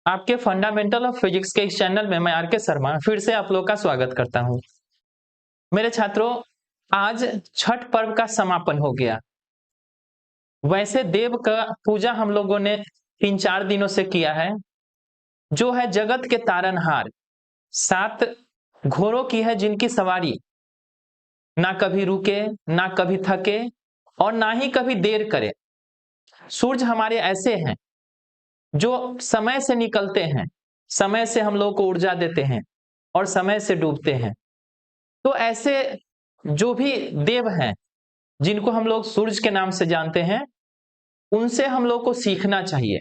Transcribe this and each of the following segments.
आपके fundamental of physics के इस चैनल में मैं आर के शर्मा फिर से आप लोग का स्वागत करता हूं। मेरे छात्रों, आज छठ पर्व का समापन हो गया। वैसे देव का पूजा हम लोगों ने 3-4 दिनों से किया है, जो है जगत के तारनहार। 7 घोड़ों की है जिनकी सवारी ना कभी रुके, ना कभी थके और ना ही कभी देर करे। सूरज हमारे ऐसे हैं जो समय से निकलते हैं, समय से हम लोग को ऊर्जा देते हैं और समय से डूबते हैं। तो ऐसे जो भी देव हैं जिनको हम लोग सूरज के नाम से जानते हैं, उनसे हम लोग को सीखना चाहिए।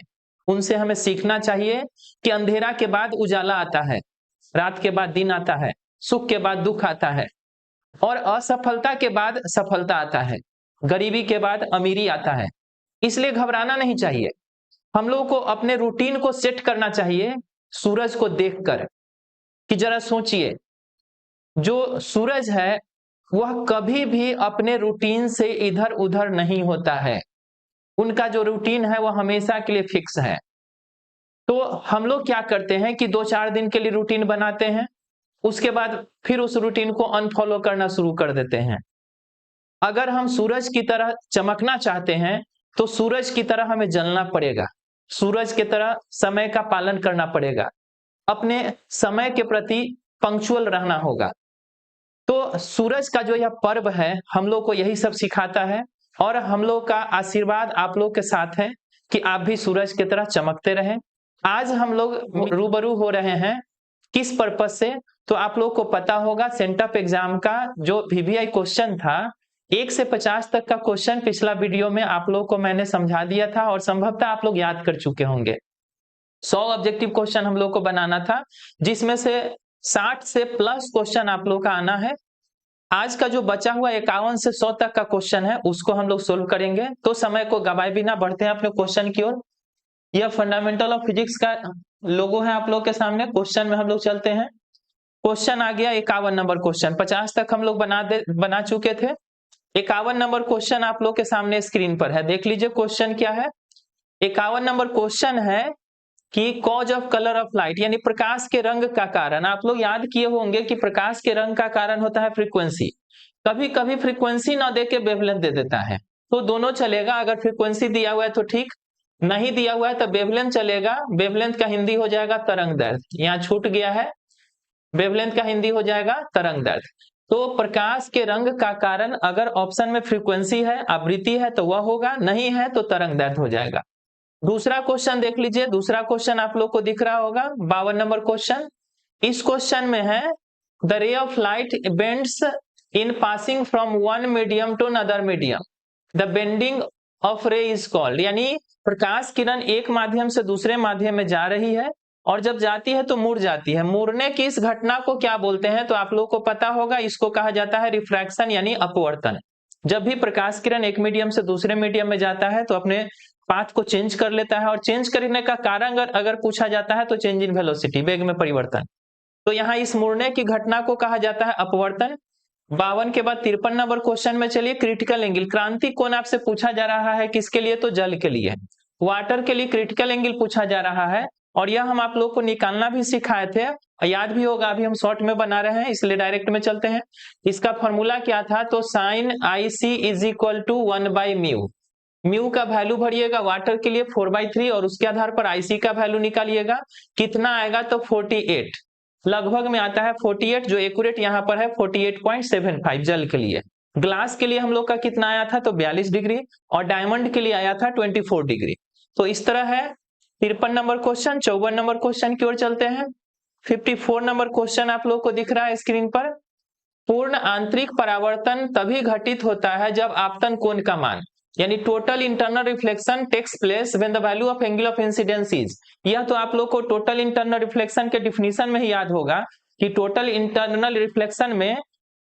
उनसे हमें सीखना चाहिए कि अंधेरा के बाद उजाला आता है, रात के बाद दिन आता है, सुख के बाद दुख आता है और असफलता के बाद सफलता आता है, गरीबी के बाद अमीरी आता है। इसलिए घबराना नहीं चाहिए। हम लोग को अपने रूटीन को सेट करना चाहिए सूरज को देखकर कि जरा सोचिए, जो सूरज है वह कभी भी अपने रूटीन से इधर उधर नहीं होता है। उनका जो रूटीन है वह हमेशा के लिए फिक्स है। तो हम लोग क्या करते हैं कि 2-4 दिन के लिए रूटीन बनाते हैं, उसके बाद फिर उस रूटीन को अनफॉलो करना शुरू कर देते हैं। अगर हम सूरज की तरह चमकना चाहते हैं तो सूरज की तरह हमें जलना पड़ेगा, सूरज की तरह समय का पालन करना पड़ेगा, अपने समय के प्रति पंक्चुअल रहना होगा। तो सूरज का जो यह पर्व है हम लोग को यही सब सिखाता है और हम लोग का आशीर्वाद आप लोग के साथ है कि आप भी सूरज की तरह चमकते रहें। आज हम लोग रूबरू हो रहे हैं किस पर्पस से, तो आप लोग को पता होगा सेंटअप एग्जाम का जो वीवीआई क्वेश्चन था, 1 से 50 तक का क्वेश्चन पिछला वीडियो में आप लोग को मैंने समझा दिया था और संभवतः आप लोग याद कर चुके होंगे। 100 ऑब्जेक्टिव क्वेश्चन हम लोग को बनाना था, जिसमें से 60 से प्लस क्वेश्चन आप लोग का आना है। आज का जो बचा हुआ 51 से 100 तक का क्वेश्चन है उसको हम लोग सोल्व करेंगे। तो समय को गवाए बिना बढ़ते हैं अपने क्वेश्चन की ओर। यह फंडामेंटल ऑफ फिजिक्स का लोगो है आप लोग के सामने। क्वेश्चन में हम लोग चलते हैं। क्वेश्चन आ गया 51 नंबर क्वेश्चन। 50 तक हम लोग बना चुके थे। 51 नंबर क्वेश्चन आप लोग के सामने स्क्रीन पर है, देख लीजिए क्वेश्चन क्या है। 51 नंबर क्वेश्चन है कि cause of colour of light, यानी प्रकाश के रंग का कारण। आप लोग याद किए होंगे कि प्रकाश के रंग का कारण होता है फ्रीक्वेंसी। कभी कभी फ्रीक्वेंसी ना दे के वेवलेंथ दे देता है, तो दोनों चलेगा। अगर फ्रीक्वेंसी दिया हुआ है तो ठीक, नहीं दिया हुआ है तो वेवलेंथ चलेगा। वेवलेंथ का हिंदी हो जाएगा तरंग दैर्ध्य, यहाँ छूट गया है। वेवलेंथ का हिंदी हो जाएगा तरंग दैर्ध्य। तो प्रकाश के रंग का कारण अगर ऑप्शन में फ्रीक्वेंसी है, आवृत्ति है, तो वह होगा, नहीं है तो तरंग दैर्ध्य हो जाएगा। दूसरा क्वेश्चन देख लीजिए। दूसरा क्वेश्चन आप लोग को दिख रहा होगा, 52 नंबर क्वेश्चन। इस क्वेश्चन में है the ray of light bends in passing from one medium to another medium, the bending of ray is called. यानी प्रकाश किरण एक माध्यम से दूसरे माध्यम में जा रही है और जब जाती है तो मुड़ जाती है। मुड़ने की इस घटना को क्या बोलते हैं, तो आप लोग को पता होगा, इसको कहा जाता है रिफ्रैक्शन यानी अपवर्तन। जब भी प्रकाश किरण एक मीडियम से दूसरे मीडियम में जाता है तो अपने पाथ को चेंज कर लेता है, और चेंज करने का कारण अगर पूछा जाता है तो चेंज इन वेलोसिटी, वेग में परिवर्तन। तो यहाँ इस मुड़ने की घटना को कहा जाता है अपवर्तन। 52 के बाद 53 नंबर क्वेश्चन में चलिए, क्रिटिकल एंगल, क्रांति कोण आपसे पूछा जा रहा है। किसके लिए, तो जल के लिए, वाटर के लिए क्रिटिकल एंगल पूछा जा रहा है। और यह हम आप लोग को निकालना भी सिखाए थे, याद भी होगा। अभी हम शॉर्ट में बना रहे हैं इसलिए डायरेक्ट में चलते हैं। इसका फॉर्मूला क्या था, तो sine i c is equal to 1/μ। Mu का वैल्यू भरिएगा वाटर के लिए 4/3 और उसके आधार पर आईसी का वैल्यू निकालिएगा। कितना आएगा, तो 48 लगभग में आता है। 48 जो एक्यूरेट यहाँ पर है 48.75 जल के लिए। ग्लास के लिए हम लोग का कितना आया था, तो 42 डिग्री, और डायमंड के लिए आया था 24 डिग्री। तो इस तरह है 53 नंबर क्वेश्चन। 54 नंबर क्वेश्चन की ओर चलते हैं। 54 नंबर क्वेश्चन आप लोग को दिख रहा है स्क्रीन पर। पूर्ण आंतरिक परावर्तन तभी घटित होता है जब आपतन कोण का मान, यानी total internal reflection takes place when the value of angle of incidence is. यह तो आप लोग को टोटल इंटरनल रिफ्लेक्शन के डिफिनीशन में ही याद होगा कि टोटल इंटरनल रिफ्लेक्शन में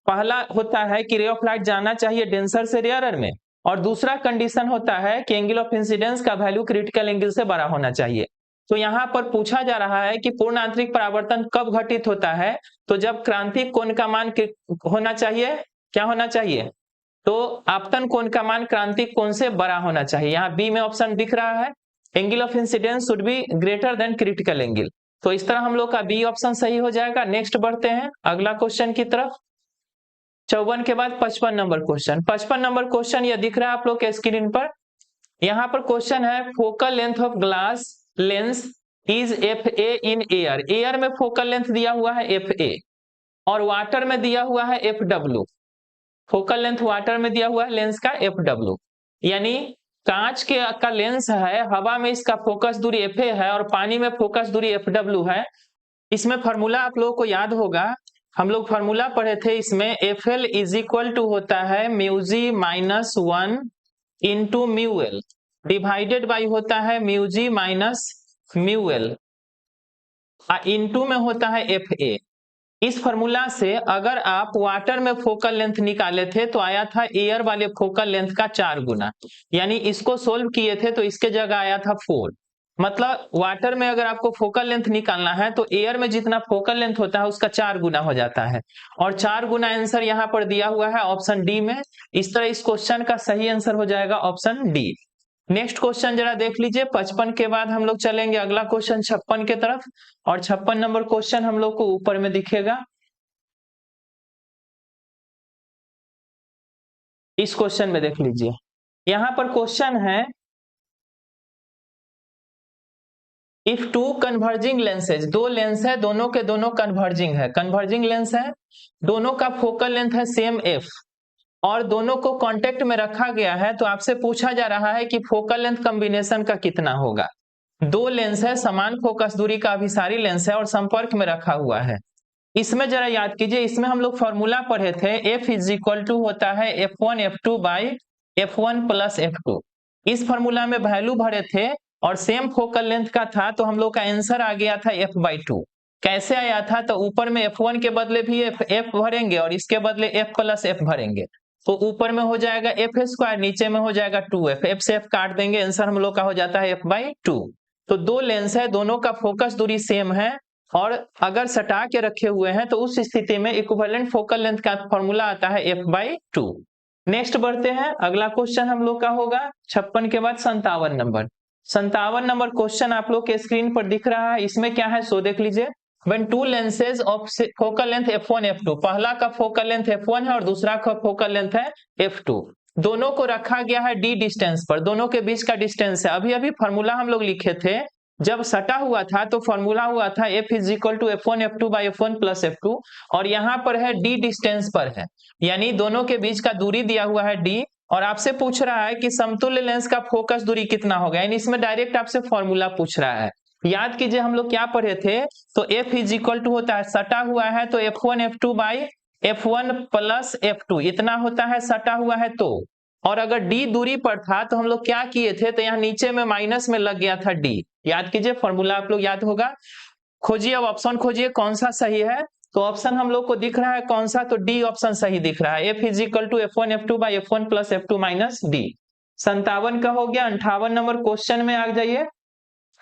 पहला होता है कि रे ऑफ लाइट जाना चाहिए डेंसर से रेयरर में, और दूसरा कंडीशन होता है कि एंगल ऑफ इंसिडेंस का वैल्यू क्रिटिकल एंगल से बड़ा होना चाहिए। तो यहाँ पर पूछा जा रहा है कि पूर्ण आंतरिक परावर्तन कब घटित होता है, तो जब क्रांतिक कोण का मान होना चाहिए, क्या होना चाहिए, तो आपतन कोण का मान क्रांतिक कोण से बड़ा होना चाहिए। यहाँ बी में ऑप्शन दिख रहा है। Angle of incidence should be greater than critical angle. तो इस तरह हम लोग का बी ऑप्शन सही हो जाएगा। नेक्स्ट बढ़ते हैं अगला क्वेश्चन की तरफ। 54 के बाद 55 नंबर क्वेश्चन। 55 नंबर क्वेश्चन ये दिख रहा है आप लोग के स्क्रीन पर। यहाँ पर क्वेश्चन है focal length of glass lens is F A in air. Air में फोकल लेंथ दिया हुआ है एफ ए और वाटर में दिया हुआ है F W. Focal length water में दिया हुआ है लेंस का एफ डब्ल्यू, यानी कांच के का लेंस है, हवा में इसका फोकस दूरी एफ ए है और पानी में फोकस दूरी एफ डब्ल्यू है। इसमें फॉर्मूला आप लोगों को याद होगा, हम लोग फॉर्मूला पढ़े थे इसमें। F L is equal to होता है mu g minus 1 into mu L divided by होता है mu g minus mu L into में होता है एफ ए। इस फॉर्मूला से अगर आप वाटर में फोकल लेंथ निकाले थे तो आया था एयर वाले फोकल लेंथ का 4 गुना, यानी इसको सोल्व किए थे तो इसके जगह आया था 4। मतलब वाटर में अगर आपको फोकल लेंथ निकालना है तो एयर में जितना फोकल लेंथ होता है उसका 4 गुना हो जाता है, और 4 गुना आंसर यहाँ पर दिया हुआ है ऑप्शन डी में। इस तरह इस क्वेश्चन का सही आंसर हो जाएगा ऑप्शन डी। नेक्स्ट क्वेश्चन जरा देख लीजिए। 55 के बाद हम लोग चलेंगे अगला क्वेश्चन 56 के तरफ, और 56 नंबर क्वेश्चन हम लोग को ऊपर में दिखेगा। इस क्वेश्चन में देख लीजिए, यहां पर क्वेश्चन है इफ टू कन्वर्जिंग लेंसेज, दो लेंस है, दोनों के दोनों कन्वर्जिंग है, कन्वर्जिंग लेंस है, दोनों का फोकल लेंथ है सेम एफ और दोनों को कांटेक्ट में रखा गया है, तो आपसे पूछा जा रहा है कि फोकल लेंथ कॉम्बिनेशन का कितना होगा। दो लेंस है, समान फोकस दूरी का अभिसारी लेंस है और संपर्क में रखा हुआ है। इसमें जरा याद कीजिए, इसमें हम लोग फॉर्मूला पढ़े थे एफ इज इक्वल टू होता है F1 F2 by F1 plus F2। इस फॉर्मूला में वैल्यू भरे थे और सेम फोकल लेंथ का था, तो हम लोग का आंसर आ गया था F/2। कैसे आया था, तो ऊपर में F1 के बदले भी F भरेंगे और इसके बदले F प्लस F भरेंगे, तो ऊपर में हो जाएगा F², नीचे में हो जाएगा 2F, F से F काट देंगे, आंसर हम लोग का हो जाता है F/2। तो दो लेंस है, दोनों का फोकस दूरी सेम है और अगर सटा के रखे हुए हैं तो उस स्थिति में इक्विवेलेंट फोकल लेंथ का फॉर्मूला आता है F/2। नेक्स्ट बढ़ते हैं अगला क्वेश्चन हम लोग का होगा 56 के बाद 57 नंबर। 57 नंबर क्वेश्चन आप लोग के स्क्रीन पर दिख रहा है। इसमें क्या है सो देख लीजिए। When two lenses of focal length F1 F2, पहला का फोकल लेंथ F1 है और दूसरा का फोकल लेंथ है F2, दोनों को रखा गया है d डिस्टेंस पर, दोनों के बीच का डिस्टेंस है। अभी अभी फॉर्मूला हम लोग लिखे थे, जब सटा हुआ था तो फॉर्मूला हुआ था F is equal to F1 F2 by F1 plus F2, और यहाँ पर है d डिस्टेंस पर है, यानी दोनों के बीच का दूरी दिया हुआ है d, और आपसे पूछ रहा है कि समतुल्य लेंस का फोकस दूरी कितना होगा, यानी इसमें डायरेक्ट आपसे फॉर्मूला पूछ रहा है। याद कीजिए हम लोग क्या पढ़े थे, तो F इज इक्वल टू होता है, सटा हुआ है तो F1 F2 by F1 plus F2 इतना होता है सटा हुआ है तो, और अगर d दूरी पर था तो हम लोग क्या किए थे, तो यहाँ नीचे में माइनस में लग गया था d। याद कीजिए फॉर्मूला आप लोग याद होगा। खोजिए, अब ऑप्शन खोजिए कौन सा सही है, तो ऑप्शन हम लोग को दिख रहा है कौन सा, तो डी ऑप्शन सही दिख रहा है। F is equal to F1 F2 by F1 plus F2 minus D. 57 का हो गया। 58 नंबर क्वेश्चन में आ जाइए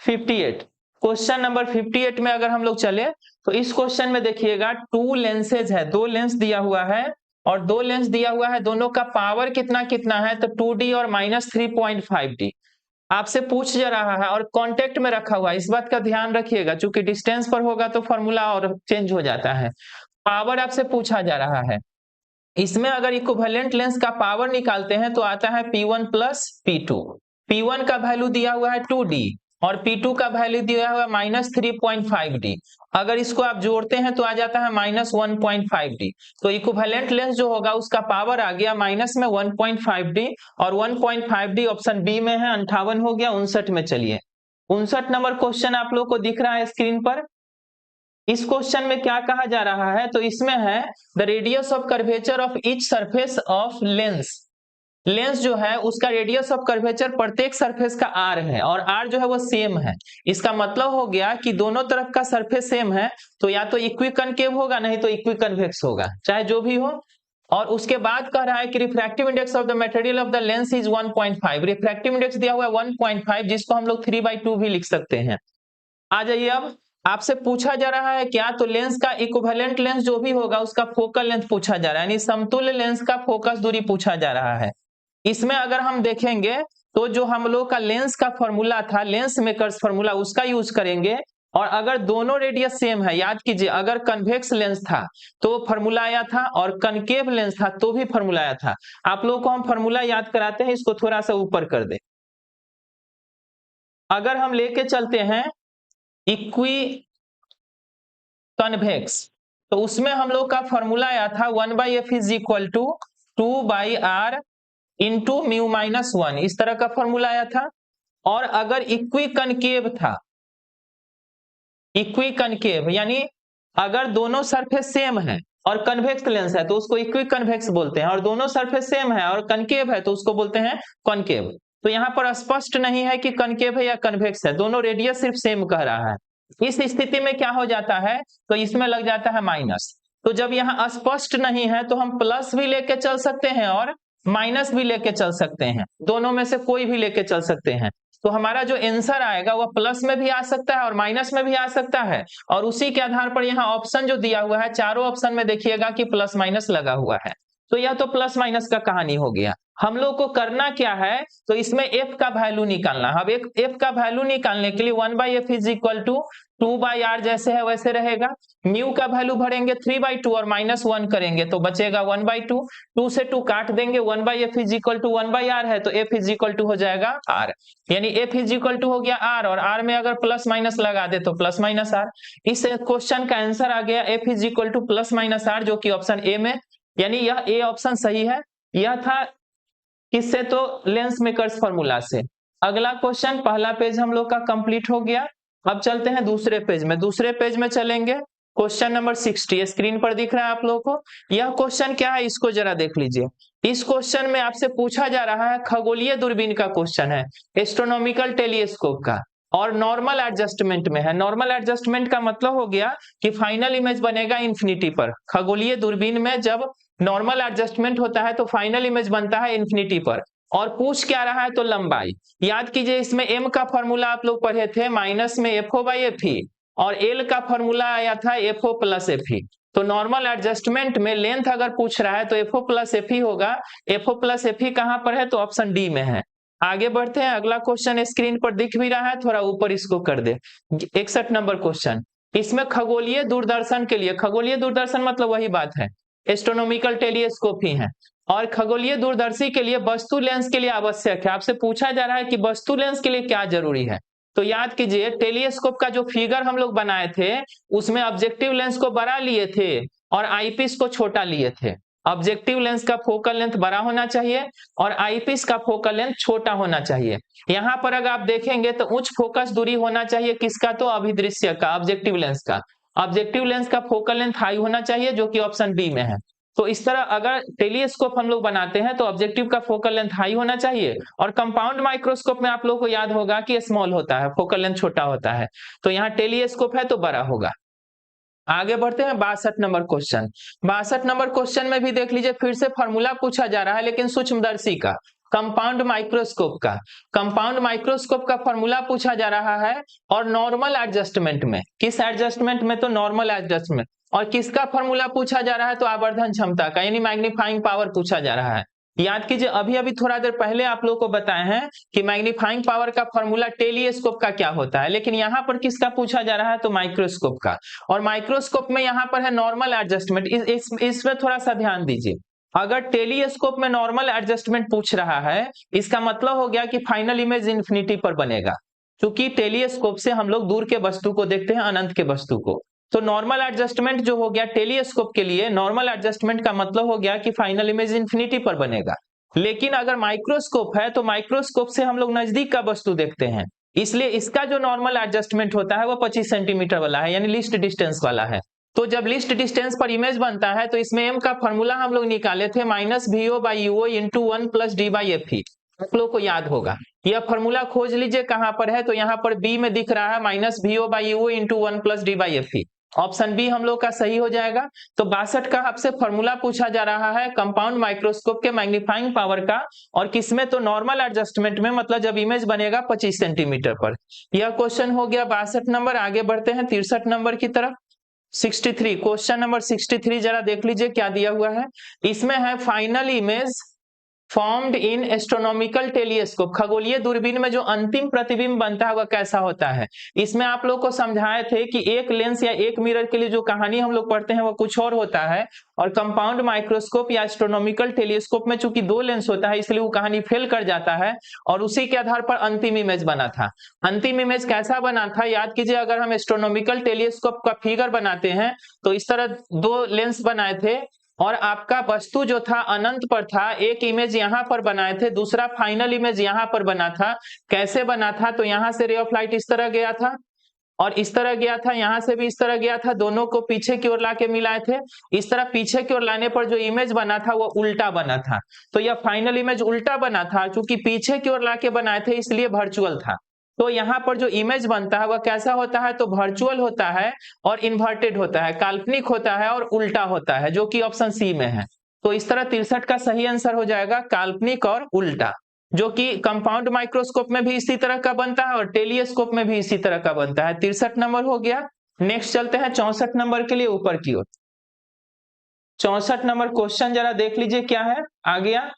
58। क्वेश्चन नंबर 58 में अगर हम लोग चले तो इस क्वेश्चन में देखिएगा टू लेंसेज है, दो लेंस दिया हुआ है और दो लेंस दिया हुआ है, दोनों का पावर कितना कितना है, तो 2D और माइनस 3.5D आपसे पूछ जा रहा है और कांटेक्ट में रखा हुआ है। इस बात का ध्यान रखिएगा, चूंकि डिस्टेंस पर होगा तो फॉर्मूला और चेंज हो जाता है। पावर आपसे पूछा जा रहा है, इसमें अगर इक्विवेलेंट लेंस का पावर निकालते हैं तो आता है P1 प्लस P2। P1 का वैल्यू दिया हुआ है 2D और P2 का वैल्यू दिया हुआ है माइनस 3.5D। अगर इसको आप जोड़ते हैं तो आ जाता है माइनस 1.5D। तो इक्विवेलेंट लेंस जो होगा उसका पावर आ गया माइनस में 1.5D, और 1.5D ऑप्शन बी में है। 58 हो गया। 59 में चलिए, 59 नंबर क्वेश्चन आप लोग को दिख रहा है स्क्रीन पर। इस क्वेश्चन में क्या कहा जा रहा है, तो इसमें है the radius of curvature of each surface of lens. Lens जो है उसका रेडियस ऑफ कर्वेचर प्रत्येक सरफेस का r है और r जो है वो सेम है। इसका मतलब हो गया कि दोनों तरफ का सरफेस सेम है, तो या तो इक्वी कनकेव होगा नहीं तो इक्वी कन्वेक्स होगा, चाहे जो भी हो। और उसके बाद कह रहा है कि refractive index of the material of the lens is 1.5। Refractive index दिया हुआ है 1.5, जिसको हम लोग 3/2 भी लिख सकते हैं। आ जाइए, अब आपसे पूछा जा रहा है क्या, तो लेंस का इक्विवेलेंट लेंस जो भी होगा उसका फोकल लेंथ पूछा जा रहा है, यानी समतुल्य लेंस का फोकस दूरी पूछा जा रहा है। इसमें अगर हम देखेंगे तो जो हम लोग का लेंस का फॉर्मूला था, लेंस मेकर्स फॉर्मूला, उसका यूज करेंगे। और अगर दोनों रेडियस सेम है, याद कीजिए, अगर कन्वेक्स लेंस था तो फॉर्मूला आया था, और कनकेव लेंस था तो भी फॉर्मूला आया था। आप लोगों को हम फॉर्मूला याद कराते हैं, इसको थोड़ा सा ऊपर कर दे। अगर हम लेके चलते हैं इक्वी कन्वेक्स, तो उसमें हम लोग का फॉर्मूला आया था 1/f is equal to 2/r into mu minus 1, इस तरह का फॉर्मूला आया था। और अगर इक्वी कनकेव था, इक्वी कनकेव यानी अगर दोनों सरफेस सेम है और कन्वेक्स लेंस है तो उसको इक्वी कन्वेक्स बोलते हैं, और दोनों सरफेस सेम है और कनकेव है तो उसको बोलते हैं कॉनकेव। तो यहाँ पर स्पष्ट नहीं है कि कनकेव है या कन्वेक्स है, दोनों रेडियस सिर्फ सेम कह रहा है। इस स्थिति में क्या हो जाता है, तो इसमें लग जाता है माइनस। तो जब यहाँ स्पष्ट नहीं है तो हम प्लस भी लेके चल सकते हैं और माइनस भी लेके चल सकते हैं, दोनों में से कोई भी लेके चल सकते हैं। तो हमारा जो आंसर आएगा वह प्लस में भी आ सकता है और माइनस में भी आ सकता है। और उसी के आधार पर यहाँ ऑप्शन जो दिया हुआ है, चारों ऑप्शन में देखिएगा कि प्लस माइनस लगा हुआ है। तो यह तो प्लस माइनस का कहानी हो गया। हम लोग को करना क्या है, तो इसमें f का वैल्यू निकालना। अब एक f का वैल्यू निकालने के लिए 1/f is equal to 2/r जैसे है वैसे रहेगा। म्यू का वैल्यू भरेंगे 3/2 और -1 करेंगे तो बचेगा 1/2। 2 से 2 काट देंगे, 1/f is equal to 1/r है तो f इज इक्वल टू हो जाएगा r, यानी f इज इक्वल टू हो गया r, और r में अगर प्लस माइनस लगा दे तो प्लस माइनस r। इस क्वेश्चन का आंसर आ गया f is equal two plus minus r, जो कि ऑप्शन ए में, यानी यह ए ऑप्शन सही है। यह था किससे, तो लेंस मेकर्स फॉर्मूला से। अगला क्वेश्चन, पहला पेज हम लोग का कंप्लीट हो गया। अब चलते हैं दूसरे पेज में। दूसरे पेज में चलेंगे, क्वेश्चन नंबर 60 स्क्रीन पर दिख रहा है आप लोगों को। यह क्वेश्चन क्या है, इसको जरा देख लीजिए। इस क्वेश्चन में आपसे पूछा जा रहा है, खगोलीय दूरबीन का क्वेश्चन है, एस्ट्रोनॉमिकल टेलीस्कोप का, और नॉर्मल एडजस्टमेंट में है। नॉर्मल एडजस्टमेंट का मतलब हो गया कि फाइनल इमेज बनेगा इंफिनिटी पर। खगोलीय दूरबीन में जब नॉर्मल एडजस्टमेंट होता है तो फाइनल इमेज बनता है इंफिनिटी पर। और पूछ क्या रहा है, तो लंबाई। याद कीजिए, इसमें m का फॉर्मूला आप लोग पढ़े थे माइनस में FO/FE, और l का फॉर्मूला आया था FO प्लस FE। तो नॉर्मल एडजस्टमेंट में लेंथ अगर पूछ रहा है तो FO प्लस FE होगा। FO प्लस FE कहां पर है, तो ऑप्शन डी में है। आगे बढ़ते हैं, अगला क्वेश्चन स्क्रीन पर दिख भी रहा है, थोड़ा ऊपर इसको कर दे। 61 नंबर क्वेश्चन, इसमें खगोलीय दूरदर्शन के लिए, खगोलीय दूरदर्शन मतलब वही बात है, एस्ट्रोनॉमिकल टेलीस्कोप ही है। और खगोलीय दूरदर्शी के लिए वस्तु लेंस के लिए आवश्यक है। आपसे पूछा जा रहा है कि वस्तु लेंस के लिए क्या जरूरी है। तो याद कीजिए, टेलीस्कोप का जो फिगर हम लोग बनाए थे उसमें ऑब्जेक्टिव लेंस को बड़ा लिए थे और आईपीस को छोटा लिए थे। ऑब्जेक्टिव लेंस का फोकल लेंथ बड़ा होना चाहिए और आईपीस का फोकल लेंथ छोटा होना चाहिए। यहाँ पर अगर आप देखेंगे तो उच्च फोकस दूरी होना चाहिए किसका, तो अभिदृश्य का, ऑब्जेक्टिव लेंस का। ऑब्जेक्टिव लेंस का फोकल लेंथ हाई होना चाहिए, जो कि ऑप्शन बी में है। तो इस तरह अगर टेलीस्कोप हम लोग बनाते हैं तो ऑब्जेक्टिव का फोकल लेंथ हाई होना चाहिए, और कंपाउंड माइक्रोस्कोप में आप लोगों को याद होगा कि स्मॉल होता है, फोकल लेंथ छोटा होता है। तो यहाँ टेलीस्कोप है तो बड़ा होगा। आगे बढ़ते हैं 62 नंबर क्वेश्चन। 62 नंबर क्वेश्चन में भी देख लीजिए, फिर से फॉर्मूला पूछा जा रहा है लेकिन सूक्ष्मदर्शी का, कंपाउंड माइक्रोस्कोप का। कंपाउंड माइक्रोस्कोप का फॉर्मूला पूछा जा रहा है, और नॉर्मल एडजस्टमेंट में, किस एडजस्टमेंट में, तो नॉर्मल एडजस्टमेंट। और किसका फॉर्मूला पूछा जा रहा है, तो आवर्धन क्षमता का, यानी मैग्नीफाइंग पावर पूछा जा रहा है। याद कीजिए, अभी अभी थोड़ा देर पहले आप लोगों को बताए हैं कि मैग्नीफाइंग पावर का फॉर्मूला टेलीस्कोप का क्या होता है, लेकिन यहाँ पर किसका पूछा जा रहा है, तो माइक्रोस्कोप का। और माइक्रोस्कोप में यहाँ पर है नॉर्मल एडजस्टमेंट। इसमें थोड़ा सा ध्यान दीजिए, अगर टेलीस्कोप में नॉर्मल एडजस्टमेंट पूछ रहा है, इसका मतलब हो गया कि फाइनल इमेज इंफिनिटी पर बनेगा, क्योंकि टेलीस्कोप से हम लोग दूर के वस्तु को देखते हैं, अनंत के वस्तु को। तो नॉर्मल एडजस्टमेंट जो हो गया टेलीस्कोप के लिए, नॉर्मल एडजस्टमेंट का मतलब हो गया कि फाइनल इमेज इंफिनिटी पर बनेगा। लेकिन अगर माइक्रोस्कोप है तो माइक्रोस्कोप से हम लोग नजदीक का वस्तु देखते हैं, इसलिए इसका जो नॉर्मल एडजस्टमेंट होता है वो 25 सेंटीमीटर वाला है, यानी लीस्ट डिस्टेंस वाला है। तो जब लीस्ट डिस्टेंस पर इमेज बनता है तो इसमें m का फॉर्मूला हम लोग निकाले थे -VO/UO इंटू 1 + d/FE। आप लोग को याद होगा, यह फॉर्मूला खोज लीजिए कहां पर है, तो यहाँ पर बी में दिख रहा है -VO/UO into 1 + d/FE। Option B हम लोग का सही हो जाएगा। तो 62 का आपसे फॉर्मूला पूछा जा रहा है कंपाउंड माइक्रोस्कोप के मैग्नीफाइंग पावर का, और किसमें, तो नॉर्मल एडजस्टमेंट में, मतलब जब इमेज बनेगा 25 सेंटीमीटर पर। यह क्वेश्चन हो गया 62 नंबर। आगे बढ़ते हैं 63 नंबर की तरफ। 63, क्वेश्चन नंबर 63 जरा देख लीजिए क्या दिया हुआ है। इसमें है final image formed in astronomical telescope, खगोलीय दूरबीन में जो अंतिम प्रतिबिंब बनता है वह कैसा होता है। इसमें आप लोग को समझाए थे कि एक लेंस या एक मिरर के लिए जो कहानी हम लोग पढ़ते हैं वो कुछ और होता है, और कंपाउंड माइक्रोस्कोप या एस्ट्रोनॉमिकल टेलीस्कोप में चूंकि 2 लेंस होता है इसलिए वो कहानी फेल कर जाता है, और उसी के आधार पर अंतिम इमेज बना था। अंतिम इमेज कैसा बना था याद कीजिए, अगर हम एस्ट्रोनॉमिकल टेलीस्कोप का फिगर बनाते हैं तो इस तरह 2 लेंस बनाए थे, और आपका वस्तु जो था अनंत पर था। एक इमेज यहाँ पर बनाए थे, दूसरा फाइनल इमेज यहाँ पर बना था। कैसे बना था, तो यहाँ से रे ऑफ लाइट इस तरह गया था और इस तरह गया था, यहाँ से भी इस तरह गया था, दोनों को पीछे की ओर लाके मिलाए थे। इस तरह पीछे की ओर लाने पर जो इमेज बना था वो उल्टा बना था, तो यह फाइनल इमेज उल्टा बना था। चूंकि पीछे की ओर लाके बनाए थे इसलिए वर्चुअल था। तो यहाँ पर जो इमेज बनता है वह कैसा होता है, तो वर्चुअल होता है और इन्वर्टेड होता है, काल्पनिक होता है और उल्टा होता है, जो कि ऑप्शन सी में है। तो इस तरह 63 का सही आंसर हो जाएगा काल्पनिक और उल्टा, जो कि कंपाउंड माइक्रोस्कोप में भी इसी तरह का बनता है और टेलीस्कोप में भी इसी तरह का बनता है। 63 नंबर हो गया। नेक्स्ट चलते हैं 64 नंबर के लिए ऊपर की ओर। 64 नंबर क्वेश्चन जरा देख लीजिए क्या है, आ गया।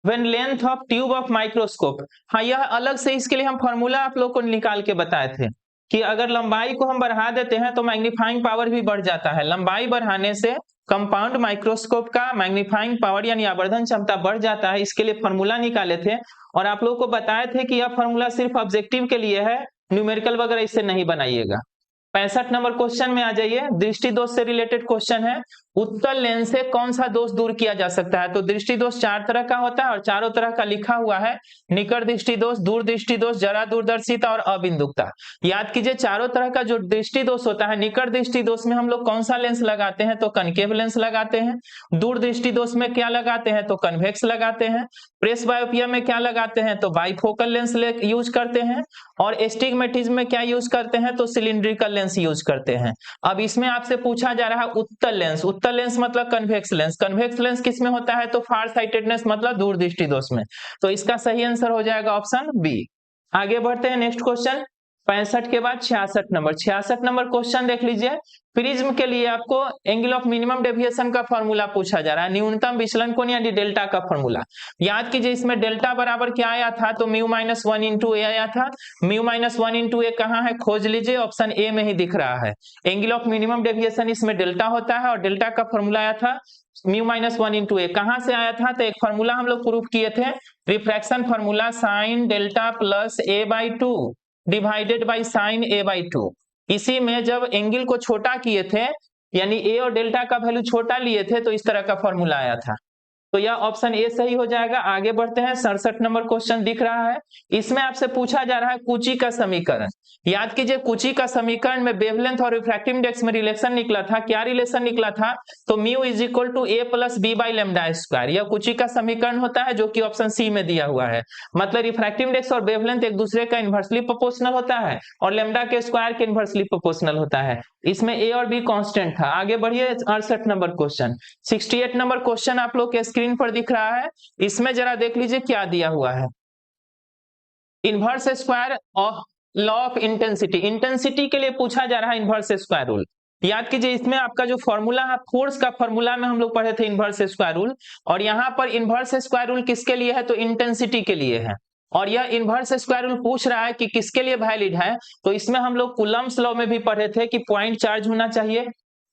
When length of tube of microscope, हाँ यह अलग से इसके लिए हम फॉर्मूला आप लोग को निकाल के बताए थे कि अगर लंबाई को हम बढ़ा देते हैं तो मैग्नीफाइंग पावर भी बढ़ जाता है। लंबाई बढ़ाने से कंपाउंड माइक्रोस्कोप का मैग्नीफाइंग पावर यानी आवर्धन क्षमता बढ़ जाता है। इसके लिए फॉर्मूला निकाले थे और आप लोग को बताए थे कि यह फॉर्मूला सिर्फ ऑब्जेक्टिव के लिए है, न्यूमेरिकल वगैरह इससे नहीं बनाइएगा। 65 नंबर क्वेश्चन में आ जाइए। दृष्टि दोष से रिलेटेड क्वेश्चन है। उत्तल लेंस से कौन सा दोष दूर किया जा सकता है, तो दृष्टि दोष 4 तरह का होता है और चारों तरह का लिखा हुआ है। निकट दृष्टि दोष, दूर दृष्टि दोष, जरा दूरदर्शिता और अबिंदुकता। याद कीजिए चारों तरह का जो दृष्टि दोष होता है, निकट दृष्टि दोष में हम लोग कौन सा लेंस लगाते हैं, तो कनकेव लेंस लगाते हैं। दूर दृष्टि दोष में क्या लगाते हैं, तो कन्वेक्स लगाते हैं। प्रेस बायोपिया में क्या लगाते हैं, तो बाइफोकल लेंस यूज करते हैं। और एस्टिग्मेटिज्म में क्या यूज करते हैं, तो सिलिंड्रिकल लेंस यूज करते हैं। अब इसमें आपसे पूछा जा रहा है उत्तल लेंस। उत्तल लेंस मतलब कन्वेक्स लेंस। कन्वेक्स लेंस किस में होता है, तो फार साइटेडनेस मतलब दूर दृष्टि दोष में। तो इसका सही आंसर हो जाएगा ऑप्शन बी। आगे बढ़ते हैं नेक्स्ट क्वेश्चन 65 के बाद 66 नंबर। 66 नंबर क्वेश्चन देख लीजिए। प्रिज्म के लिए आपको एंगल ऑफ मिनिमम डेविएशन का फॉर्मूला पूछा जा रहा है, न्यूनतम विचलन कोण यानी डेल्टा का फॉर्मूला। याद कीजिए इसमें डेल्टा बराबर क्या आया था, तो म्यू माइनस 1 इंटू ए आया था। म्यू माइनस 1 इंटू ए कहाँ है, खोज लीजिए, ऑप्शन ए में ही दिख रहा है। एंगल ऑफ मिनिमम डेविएशन इसमें डेल्टा होता है और डेल्टा का फॉर्मूला आया था म्यू माइनस 1 इंटू ए। कहाँ से आया था, तो एक फॉर्मूला हम लोग प्रूफ किए थे, refraction formula sine delta plus A by 2 divided by sine A by 2। इसी में जब एंगल को छोटा किए थे यानी ए और डेल्टा का वैल्यू छोटा लिए थे तो इस तरह का फॉर्मूला आया था। तो यह ऑप्शन ए सही हो जाएगा। आगे बढ़ते हैं 67 नंबर क्वेश्चन दिख रहा है। इसमें आपसे पूछा जा रहा है कुची का समीकरण। याद कीजिए कुची का समीकरण में वेवलेंथ और रिफ्रैक्टिव इंडेक्स में रिलेशन निकला था। क्या रिलेशन निकला था, तो mu is equal to A plus B by lambda square. यह कुची का समीकरण होता है जो कि ऑप्शन सी में दिया हुआ है। मतलब रिफ्रैक्टिव इंडेक्स और वेवलेंथ एक दूसरे का इनवर्सली प्रोपोर्शनल होता है और लेमडा के स्क्वायर के इनवर्सली प्रोपोर्शनल होता है। इसमें ए और बी कांस्टेंट था। आगे बढ़िए 68 नंबर क्वेश्चन। 68 नंबर क्वेश्चन आप लोग के स्क्रीन पर दिख रहा है। इसमें जरा देख लीजिए क्या दिया हुआ है। Inverse square of law of intensity. Intensity के लिए पूछा जा रहा है इनवर्स स्क्वायर रूल। याद कीजिए इसमें आपका जो फॉर्मूला है, फोर्स का फॉर्मूला में हम लोग पढ़े थे इनवर्स स्क्वायर रूल, और यहाँ पर इनवर्स स्क्वायर रूल किसके लिए है, तो इंटेंसिटी के लिए है। और यह इनवर्स स्क्वायर रूल पूछ रहा है कि किसके लिए वैलिड है, तो इसमें हम लोग कूलम्ब्स लॉ में भी पढ़े थे कि पॉइंट चार्ज होना चाहिए।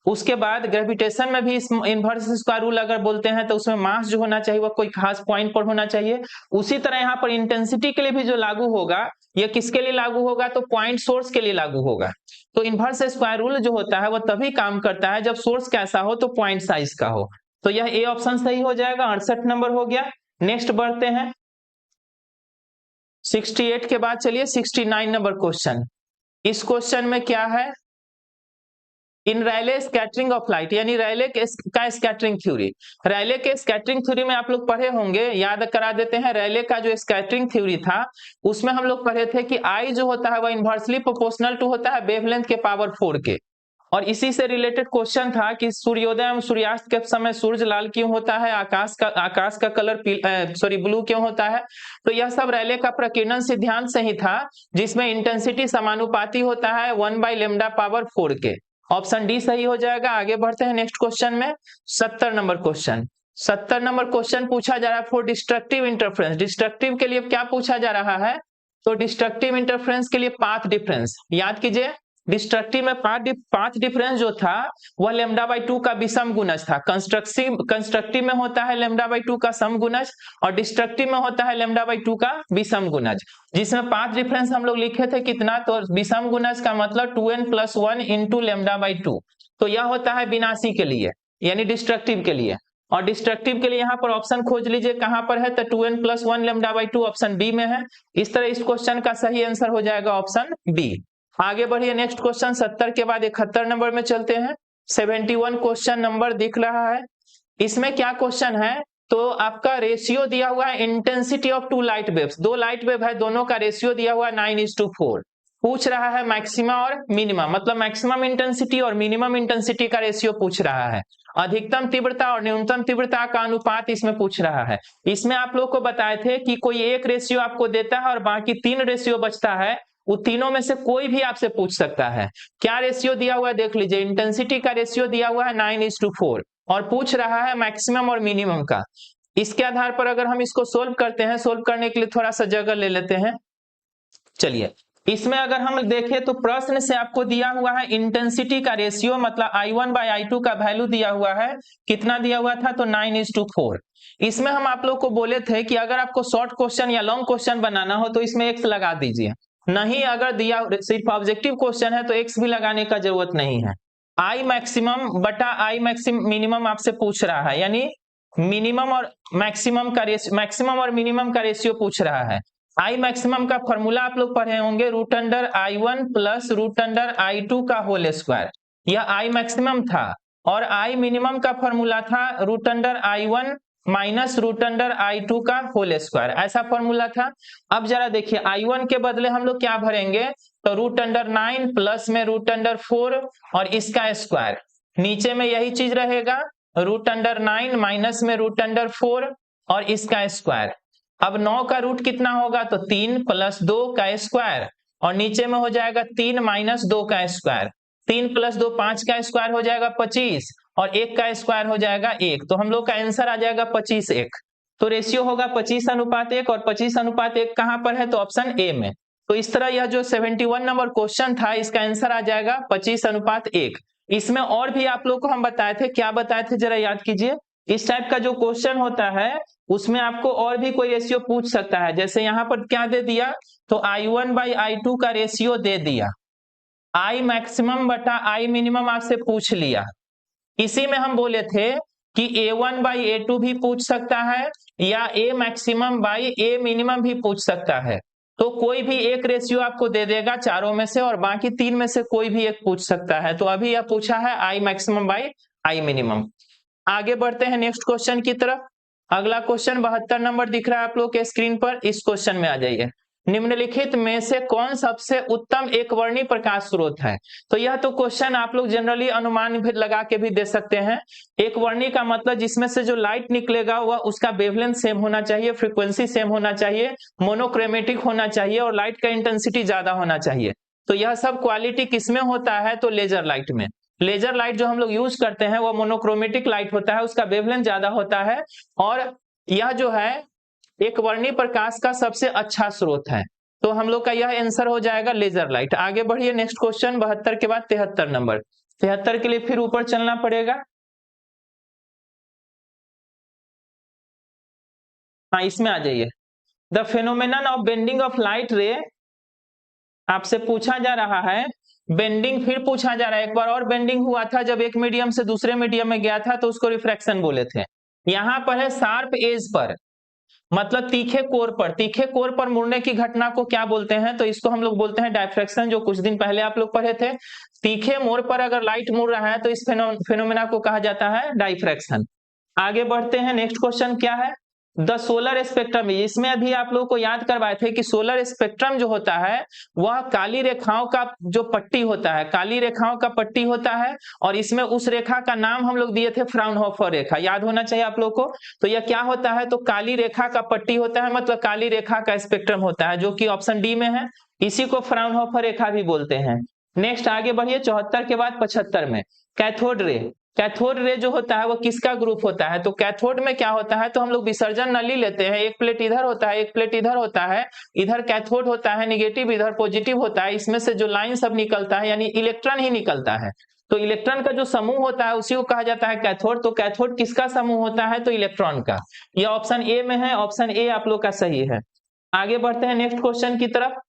उसके बाद ग्रेविटेशन में भी इस इनवर्स स्क्वायर रूल अगर बोलते हैं तो उसमें मास जो होना चाहिए वह कोई खास पॉइंट पर होना चाहिए। उसी तरह यहाँ पर इंटेंसिटी के लिए भी जो लागू होगा, यह किसके लिए लागू होगा, तो पॉइंट सोर्स के लिए लागू होगा। तो इनवर्स स्क्वायर रूल जो होता है वह तभी काम करता है जब सोर्स कैसा हो, तो पॉइंट साइज का हो। तो यह ए ऑप्शन सही हो जाएगा। 68 नंबर हो गया। नेक्स्ट बढ़ते हैं 68 के बाद चलिए 69 नंबर क्वेश्चन। इस क्वेश्चन में क्या है, इन रैले स्कैटरिंग ऑफ लाइट, यानी रैले का स्कैटरिंग थ्योरी। रैले के स्कैटरिंग थ्योरी में आप लोग पढ़े होंगे, याद करा देते हैं। रैले का जो स्कैटरिंग थ्योरी था उसमें हम लोग पढ़े थे कि आई जो होता है वह इनवर्सली प्रोपोर्शनल टू होता है वेवलेंथ के पावर 4 के। और इसी से रिलेटेड क्वेश्चन था कि सूर्योदय एवं सूर्यास्त के समय सूर्य लाल क्यों होता है, आकाश का कलर ब्लू क्यों होता है। तो यह सब रैले का प्रकीर्णन सिद्धांत से ही था, जिसमें इंटेंसिटी समानुपाती होता है 1 बाई लेमडा पावर 4 के। ऑप्शन डी सही हो जाएगा। आगे बढ़ते हैं नेक्स्ट क्वेश्चन में 70 नंबर क्वेश्चन। 70 नंबर क्वेश्चन पूछा जा रहा है फॉर डिस्ट्रक्टिव इंटरफ्रेंस। डिस्ट्रक्टिव के लिए क्या पूछा जा रहा है? तो डिस्ट्रक्टिव इंटरफ्रेंस के लिए पाथ डिफरेंस याद कीजिए। डिस्ट्रक्टिव में पाथ डिफरेंस जो था वह λ/2 का विषम गुणज था। कंस्ट्रक्टिव में होता है λ/2 का सम गुणज और डिस्ट्रक्टिव में होता है λ/2 का विषम गुणज। जिसमें पाथ डिफरेंस हम लोग लिखे थे कितना, तो विषम गुणज का मतलब 2n+1 इंटू λ/2। तो यह होता है विनाशी के लिए यानी डिस्ट्रक्टिव के लिए। और डिस्ट्रक्टिव के लिए यहाँ पर ऑप्शन खोज लीजिए कहां पर है, तो 2n+1 λ/2 ऑप्शन बी में है। इस तरह इस क्वेश्चन का सही आंसर हो जाएगा ऑप्शन बी। आगे बढ़िए नेक्स्ट क्वेश्चन 70 के बाद 71 नंबर में चलते हैं। 71 क्वेश्चन नंबर दिख रहा है। इसमें क्या क्वेश्चन है, तो आपका रेशियो दिया हुआ है intensity of two light waves. दो लाइट वेव है, दोनों का रेशियो दिया हुआ है 9:4। पूछ रहा है मैक्सिमा और मिनिमम, मतलब मैक्सिमम इंटेंसिटी और मिनिमम इंटेंसिटी का रेशियो पूछ रहा है। अधिकतम तीव्रता और न्यूनतम तीव्रता का अनुपात इसमें पूछ रहा है। इसमें आप लोग को बताए थे कि कोई एक रेशियो आपको देता है और बाकी 3 रेशियो बचता है, वो तीनों में से कोई भी आपसे पूछ सकता है। क्या रेशियो दिया हुआ है देख लीजिए। इंटेंसिटी का रेशियो दिया हुआ है 9:4 और पूछ रहा है मैक्सिमम और मिनिमम का। इसके आधार पर अगर हम इसको सोल्व करते हैं, सोल्व करने के लिए थोड़ा सा जगह ले लेते हैं। चलिए इसमें अगर हम देखें तो प्रश्न से आपको दिया हुआ है इंटेंसिटी का रेशियो, मतलब I1/I2 का वैल्यू दिया हुआ है। कितना दिया हुआ था, तो 9:4। इसमें हम आप लोग को बोले थे कि अगर आपको शॉर्ट क्वेश्चन या लॉन्ग क्वेश्चन बनाना हो तो इसमें x लगा दीजिए। नहीं, अगर दिया सिर्फ ऑब्जेक्टिव क्वेश्चन है तो x भी लगाने का जरूरत नहीं है। I मैक्सिमम बटा I मिनिमम आपसे पूछ रहा है, यानी मिनिमम और मैक्सिमम का मैक्सिमम और मिनिमम का रेशियो पूछ रहा है। आई मैक्सिमम का फॉर्मूला आप लोग पढ़े होंगे, √I1 प्लस √I2 का होल स्क्वायर। यह आई मैक्सिमम था। और आई मिनिमम का फॉर्मूला था √I1 माइनस √I2 का होल स्क्वायर, ऐसा फॉर्मूला था। अब जरा देखिए I1 के बदले हम लोग क्या भरेंगे, तो √9 प्लस में √4 और इसका स्क्वायर। नीचे में यही चीज रहेगा, √9 माइनस में √4 और इसका स्क्वायर। अब 9 का रूट कितना होगा, तो 3 प्लस 2 का स्क्वायर और नीचे में हो जाएगा 3 माइनस 2 का स्क्वायर। 3 प्लस 2 5 का स्क्वायर हो जाएगा 25 और 1 का स्क्वायर हो जाएगा 1। तो हम लोग का आंसर आ जाएगा 25:1। तो रेशियो होगा 25:1 और 25:1 कहां पर है, तो ऑप्शन ए में। तो इस तरह यह जो 71 नंबर क्वेश्चन था इसका आंसर आ जाएगा 25:1। इसमें और भी आप लोग को हम बताए थे, क्या बताए थे जरा याद कीजिए। इस टाइप का जो क्वेश्चन होता है उसमें आपको और भी कोई रेशियो पूछ सकता है। जैसे यहाँ पर क्या दे दिया, तो I1/I2 का रेशियो दे दिया। I मैक्सिमम बटा I मिनिमम आपसे पूछ लिया। इसी में हम बोले थे कि A1/A2 भी पूछ सकता है या A maximum by A minimum भी पूछ सकता है। तो कोई भी एक रेशियो आपको दे देगा चारों में से और बाकी 3 में से कोई भी एक पूछ सकता है। तो अभी यह पूछा है I maximum by I minimum. आगे बढ़ते हैं नेक्स्ट क्वेश्चन की तरफ। अगला क्वेश्चन 72 नंबर दिख रहा है आप लोग के स्क्रीन पर। इस क्वेश्चन में आ जाइए। निम्नलिखित में से कौन सबसे उत्तम एक वर्णी प्रकाश स्रोत है। तो यह तो क्वेश्चन आप लोग जनरली अनुमान भी लगा के भी दे सकते हैं। एक वर्णी का मतलब जिसमें से जो लाइट निकलेगा वह उसका वेवलेंथ सेम होना चाहिए, फ्रीक्वेंसी सेम होना चाहिए, मोनोक्रोमेटिक होना चाहिए और लाइट का इंटेंसिटी ज्यादा होना चाहिए। तो यह सब क्वालिटी किसमें होता है, तो लेजर लाइट में। लेजर लाइट जो हम लोग यूज करते हैं वो मोनोक्रोमेटिक लाइट होता है, उसका वेवलेंथ ज्यादा होता है और यह जो है एक वर्णी प्रकाश का सबसे अच्छा स्रोत है। तो हम लोग का यह आंसर हो जाएगा लेजर लाइट। आगे बढ़िए नेक्स्ट क्वेश्चन 72 के बाद 73 नंबर। 73 के लिए फिर ऊपर चलना पड़ेगा। हाँ इसमें आ जाइए। The phenomenon of bending of light रे आपसे पूछा जा रहा है। बेंडिंग फिर पूछा जा रहा है। एक बार और बेंडिंग हुआ था जब एक मीडियम से दूसरे मीडियम में गया था तो उसको रिफ्रैक्शन बोले थे। यहाँ पर है शार्प एज पर, मतलब तीखे कोर पर। तीखे कोर पर मुड़ने की घटना को क्या बोलते हैं, तो इसको हम लोग बोलते हैं डायफ्रैक्शन, जो कुछ दिन पहले आप लोग पढ़े थे। तीखे मोड़ पर अगर लाइट मुड़ रहा है तो इस फेनोमेना को कहा जाता है डायफ्रैक्शन। आगे बढ़ते हैं नेक्स्ट क्वेश्चन क्या है, द सोलर स्पेक्ट्रम। इसमें अभी आप लोगों को याद करवाए थे कि सोलर स्पेक्ट्रम जो होता है वह काली रेखाओं का जो पट्टी होता है, काली रेखाओं का पट्टी होता है और इसमें उस रेखा का नाम हम लोग दिए थे फ्राउनहोफर रेखा, याद होना चाहिए आप लोग को। तो यह क्या होता है, तो काली रेखा का पट्टी होता है, मतलब काली रेखा का स्पेक्ट्रम होता है, जो कि ऑप्शन डी में है। इसी को फ्राउनहोफर रेखा भी बोलते हैं। नेक्स्ट आगे बढ़िए 74 के बाद 75 में कैथोड रे। कैथोड रे जो होता है वो किसका ग्रुप होता है? तो कैथोड में क्या होता है, तो हम लोग विसर्जन नली लेते हैं, एक प्लेट इधर होता है, एक प्लेट इधर होता है, इधर कैथोड होता है निगेटिव, इधर पॉजिटिव होता है, इसमें से जो लाइन सब निकलता है यानी इलेक्ट्रॉन ही निकलता है। तो इलेक्ट्रॉन का जो समूह होता है उसी को कहा जाता है कैथोड। तो कैथोड किसका समूह होता है? तो इलेक्ट्रॉन का। यह ऑप्शन ए में है, ऑप्शन ए आप लोग का सही है। आगे बढ़ते हैं नेक्स्ट क्वेश्चन की तरफ।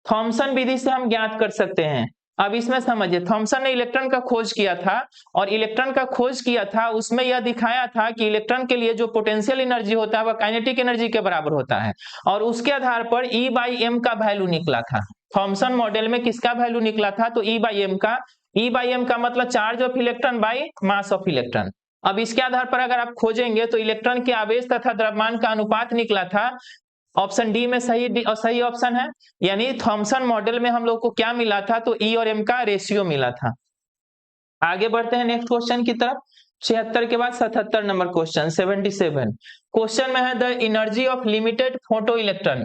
थॉमसन विधि से हम ज्ञात कर सकते हैं। अब इसमें समझिए, थॉमसन ने इलेक्ट्रॉन का खोज किया था, और इलेक्ट्रॉन का खोज किया था उसमें यह दिखाया था कि इलेक्ट्रॉन के लिए जो पोटेंशियल एनर्जी होता है वह काइनेटिक एनर्जी के बराबर होता है, और उसके आधार पर E/m का वैल्यू निकला था। थॉमसन मॉडल में किसका वैल्यू निकला था? तो E/m का। E/m का मतलब charge of electron by mass of electron. अब इसके आधार पर अगर आप खोजेंगे तो इलेक्ट्रॉन के आवेश तथा द्रव्यमान का अनुपात निकला था। ऑप्शन डी में सही ऑप्शन है। यानी थॉमसन मॉडल में हम लोग को क्या मिला था? तो ई और एम का रेशियो मिला था। आगे बढ़ते हैं नेक्स्ट क्वेश्चन की तरफ। 76 के बाद 77 नंबर क्वेश्चन 77। क्वेश्चन में है the energy of limited photo electron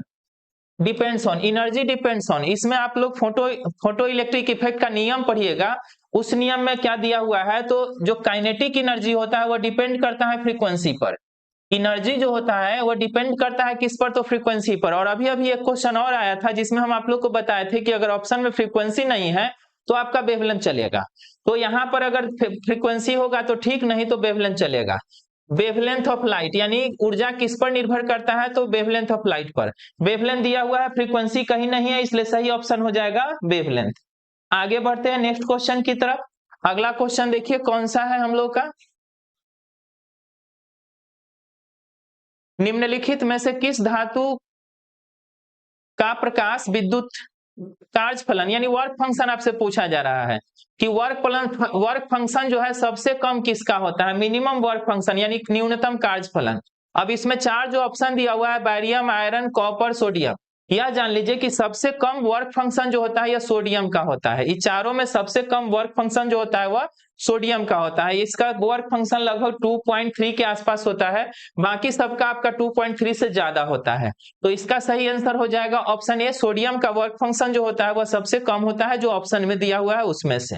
depends on, energy depends on, इसमें आप लोग फोटो इलेक्ट्रिक इफेक्ट का नियम पढ़िएगा। उस नियम में क्या दिया हुआ है, तो जो काइनेटिक एनर्जी होता है वह डिपेंड करता है फ्रीक्वेंसी पर। एनर्जी जो होता है वो डिपेंड करता है किस पर? तो फ्रीक्वेंसी पर। और अभी अभी एक क्वेश्चन और आया था जिसमें हम आप लोग को बताए थे कि अगर ऑप्शन में फ्रीक्वेंसी नहीं है तो आपका वेवलेंथ चलेगा। तो यहाँ पर अगर फ्रीक्वेंसी होगा तो ठीक, नहीं तो वेवलेंथ चलेगा। वेवलेंथ ऑफ लाइट यानी ऊर्जा किस पर निर्भर करता है? तो वेवलेंथ ऑफ लाइट पर। वेवलेंथ दिया हुआ है, फ्रीक्वेंसी कहीं नहीं है, इसलिए सही ऑप्शन हो जाएगा वेवलेंथ। आगे बढ़ते हैं नेक्स्ट क्वेश्चन की तरफ। अगला क्वेश्चन देखिए कौन सा है हम लोग का। निम्नलिखित में से किस धातु का प्रकाश विद्युत कार्य फलन यानी वर्क फंक्शन आपसे पूछा जा रहा है कि वर्क फंक्शन जो है सबसे कम किसका होता है? मिनिमम वर्क फंक्शन यानी न्यूनतम कार्य फलन। अब इसमें चार जो ऑप्शन दिया हुआ है, बैरियम, आयरन, कॉपर, सोडियम, यह जान लीजिए कि सबसे कम वर्क फंक्शन जो होता है यह सोडियम का होता है। इस चारों में सबसे कम वर्क फंक्शन जो होता है वह सोडियम का होता है। इसका वर्क फंक्शन लगभग 2.3 के आसपास होता है, बाकी सबका आपका 2.3 से ज्यादा होता है। तो इसका सही आंसर हो जाएगा ऑप्शन ए, सोडियम का वर्क फंक्शन जो होता है वह सबसे कम होता है, जो ऑप्शन में दिया हुआ है उसमें से।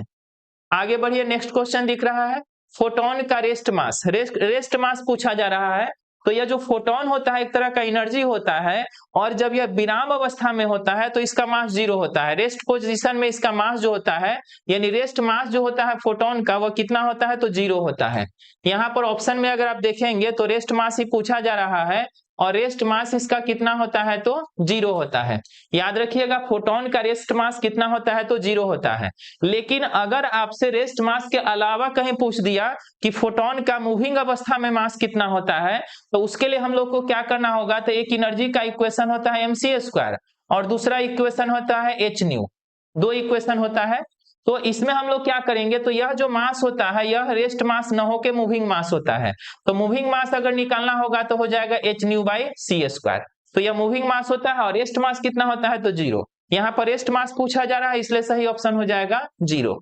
आगे बढ़िए, नेक्स्ट क्वेश्चन दिख रहा है फोटोन का रेस्ट मास पूछा जा रहा है। तो यह जो फोटोन होता है एक तरह का एनर्जी होता है, और जब यह विराम अवस्था में होता है तो इसका मास 0 होता है। रेस्ट पोजीशन में इसका मास जो होता है यानी रेस्ट मास जो होता है फोटोन का वह कितना होता है? तो 0 होता है। यहाँ पर ऑप्शन में अगर आप देखेंगे तो रेस्ट मास ही पूछा जा रहा है, और रेस्ट मास इसका कितना होता है? तो 0 होता है। याद रखिएगा फोटोन का रेस्ट मास कितना होता है? तो 0 होता है। लेकिन अगर आपसे रेस्ट मास के अलावा कहीं पूछ दिया कि फोटोन का मूविंग अवस्था में मास कितना होता है, तो उसके लिए हम लोग को क्या करना होगा? तो एक एनर्जी का इक्वेशन होता है mc² और दूसरा इक्वेशन होता है h न्यू, दो इक्वेशन होता है। तो इसमें हम लोग क्या करेंगे, तो यह जो मास होता है यह रेस्ट मास न होके मूविंग मास होता है। तो मूविंग मास अगर निकालना होगा तो हो जाएगा h न्यू बाई c²। तो यह मूविंग मास होता है, और रेस्ट मास कितना होता है? तो 0। यहाँ पर रेस्ट मास पूछा जा रहा है, इसलिए सही ऑप्शन हो जाएगा 0।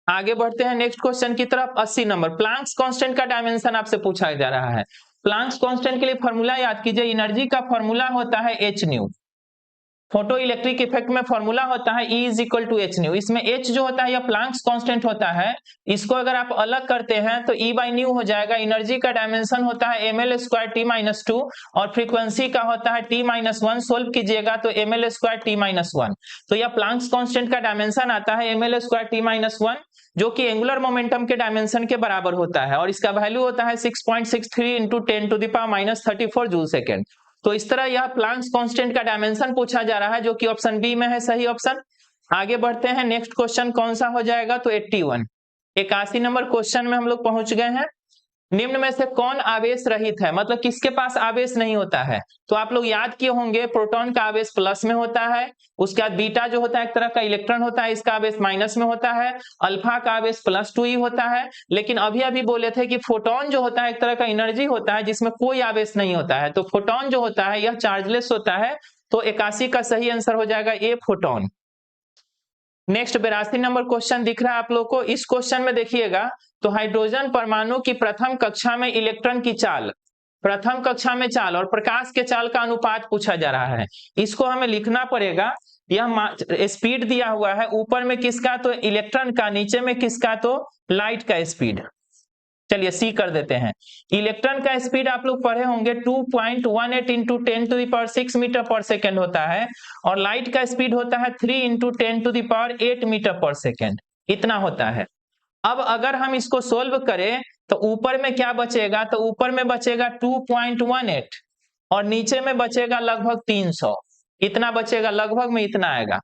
आगे बढ़ते हैं नेक्स्ट क्वेश्चन की तरफ। 80 नंबर, प्लांक्स कांस्टेंट का डायमेंशन आपसे पूछा जा रहा है। प्लांक्स कांस्टेंट के लिए फॉर्मूला याद कीजिए, एनर्जी का फॉर्मूला होता है h new. Photo electric effect में फॉर्मूला होता है E = h न्यू। इसमें h जो होता है यह प्लांक्स कांस्टेंट होता है। इसको अगर आप अलग करते हैं तो E/न्यू हो जाएगा। एनर्जी का डायमेंशन होता है ml² t-2 और फ्रीक्वेंसी का होता है t-1। सोल्व कीजिएगा तो ml² t-1। तो यह प्लांक्स कांस्टेंट का डायमेंशन आता है ml² t-1, जो कि एंगुलर मोमेंटम के डायमेंशन के बराबर होता है, और इसका वैल्यू होता है 6.63 × 10⁻³ जूल सेकेंड। तो इस तरह यह प्लांक्स कांस्टेंट का डायमेंशन पूछा जा रहा है, जो कि ऑप्शन बी में है सही ऑप्शन। आगे बढ़ते हैं, नेक्स्ट क्वेश्चन कौन सा हो जाएगा? तो 81 नंबर क्वेश्चन में हम लोग पहुंच गए हैं। निम्न में से कौन आवेश रहित है, मतलब किसके पास आवेश नहीं होता है? तो आप लोग याद किए होंगे प्रोटॉन का आवेश प्लस में होता है, उसके बाद बीटा जो होता है एक तरह का इलेक्ट्रॉन होता है, इसका आवेश माइनस में होता है, अल्फा का आवेश +2 ही होता है। लेकिन अभी अभी बोले थे कि फोटोन जो होता है एक तरह का एनर्जी होता है जिसमें कोई आवेश नहीं होता है। तो फोटोन जो होता है यह चार्जलेस होता है। तो 81 का सही आंसर हो जाएगा ए, फोटोन। नेक्स्ट 82 नंबर क्वेश्चन दिख रहा है आप लोग को। इस क्वेश्चन में देखिएगा तो हाइड्रोजन परमाणु की प्रथम कक्षा में इलेक्ट्रॉन की चाल, प्रथम कक्षा में चाल और प्रकाश के चाल का अनुपात पूछा जा रहा है। इसको हमें लिखना पड़ेगा यह स्पीड दिया हुआ है, ऊपर में किसका, तो इलेक्ट्रॉन का, नीचे में किसका, तो लाइट का स्पीड। चलिए सी कर देते हैं। इलेक्ट्रॉन का स्पीड आप लोग पढ़े होंगे 2.18 इंटू 10⁶ मीटर पर सेकेंड होता है, और लाइट का स्पीड होता है 3 इंटू 10⁸ मीटर पर सेकेंड, इतना होता है। अब अगर हम इसको सोल्व करें तो ऊपर में क्या बचेगा, तो ऊपर में बचेगा 2.18 और नीचे में बचेगा लगभग 300, इतना बचेगा, लगभग में इतना आएगा।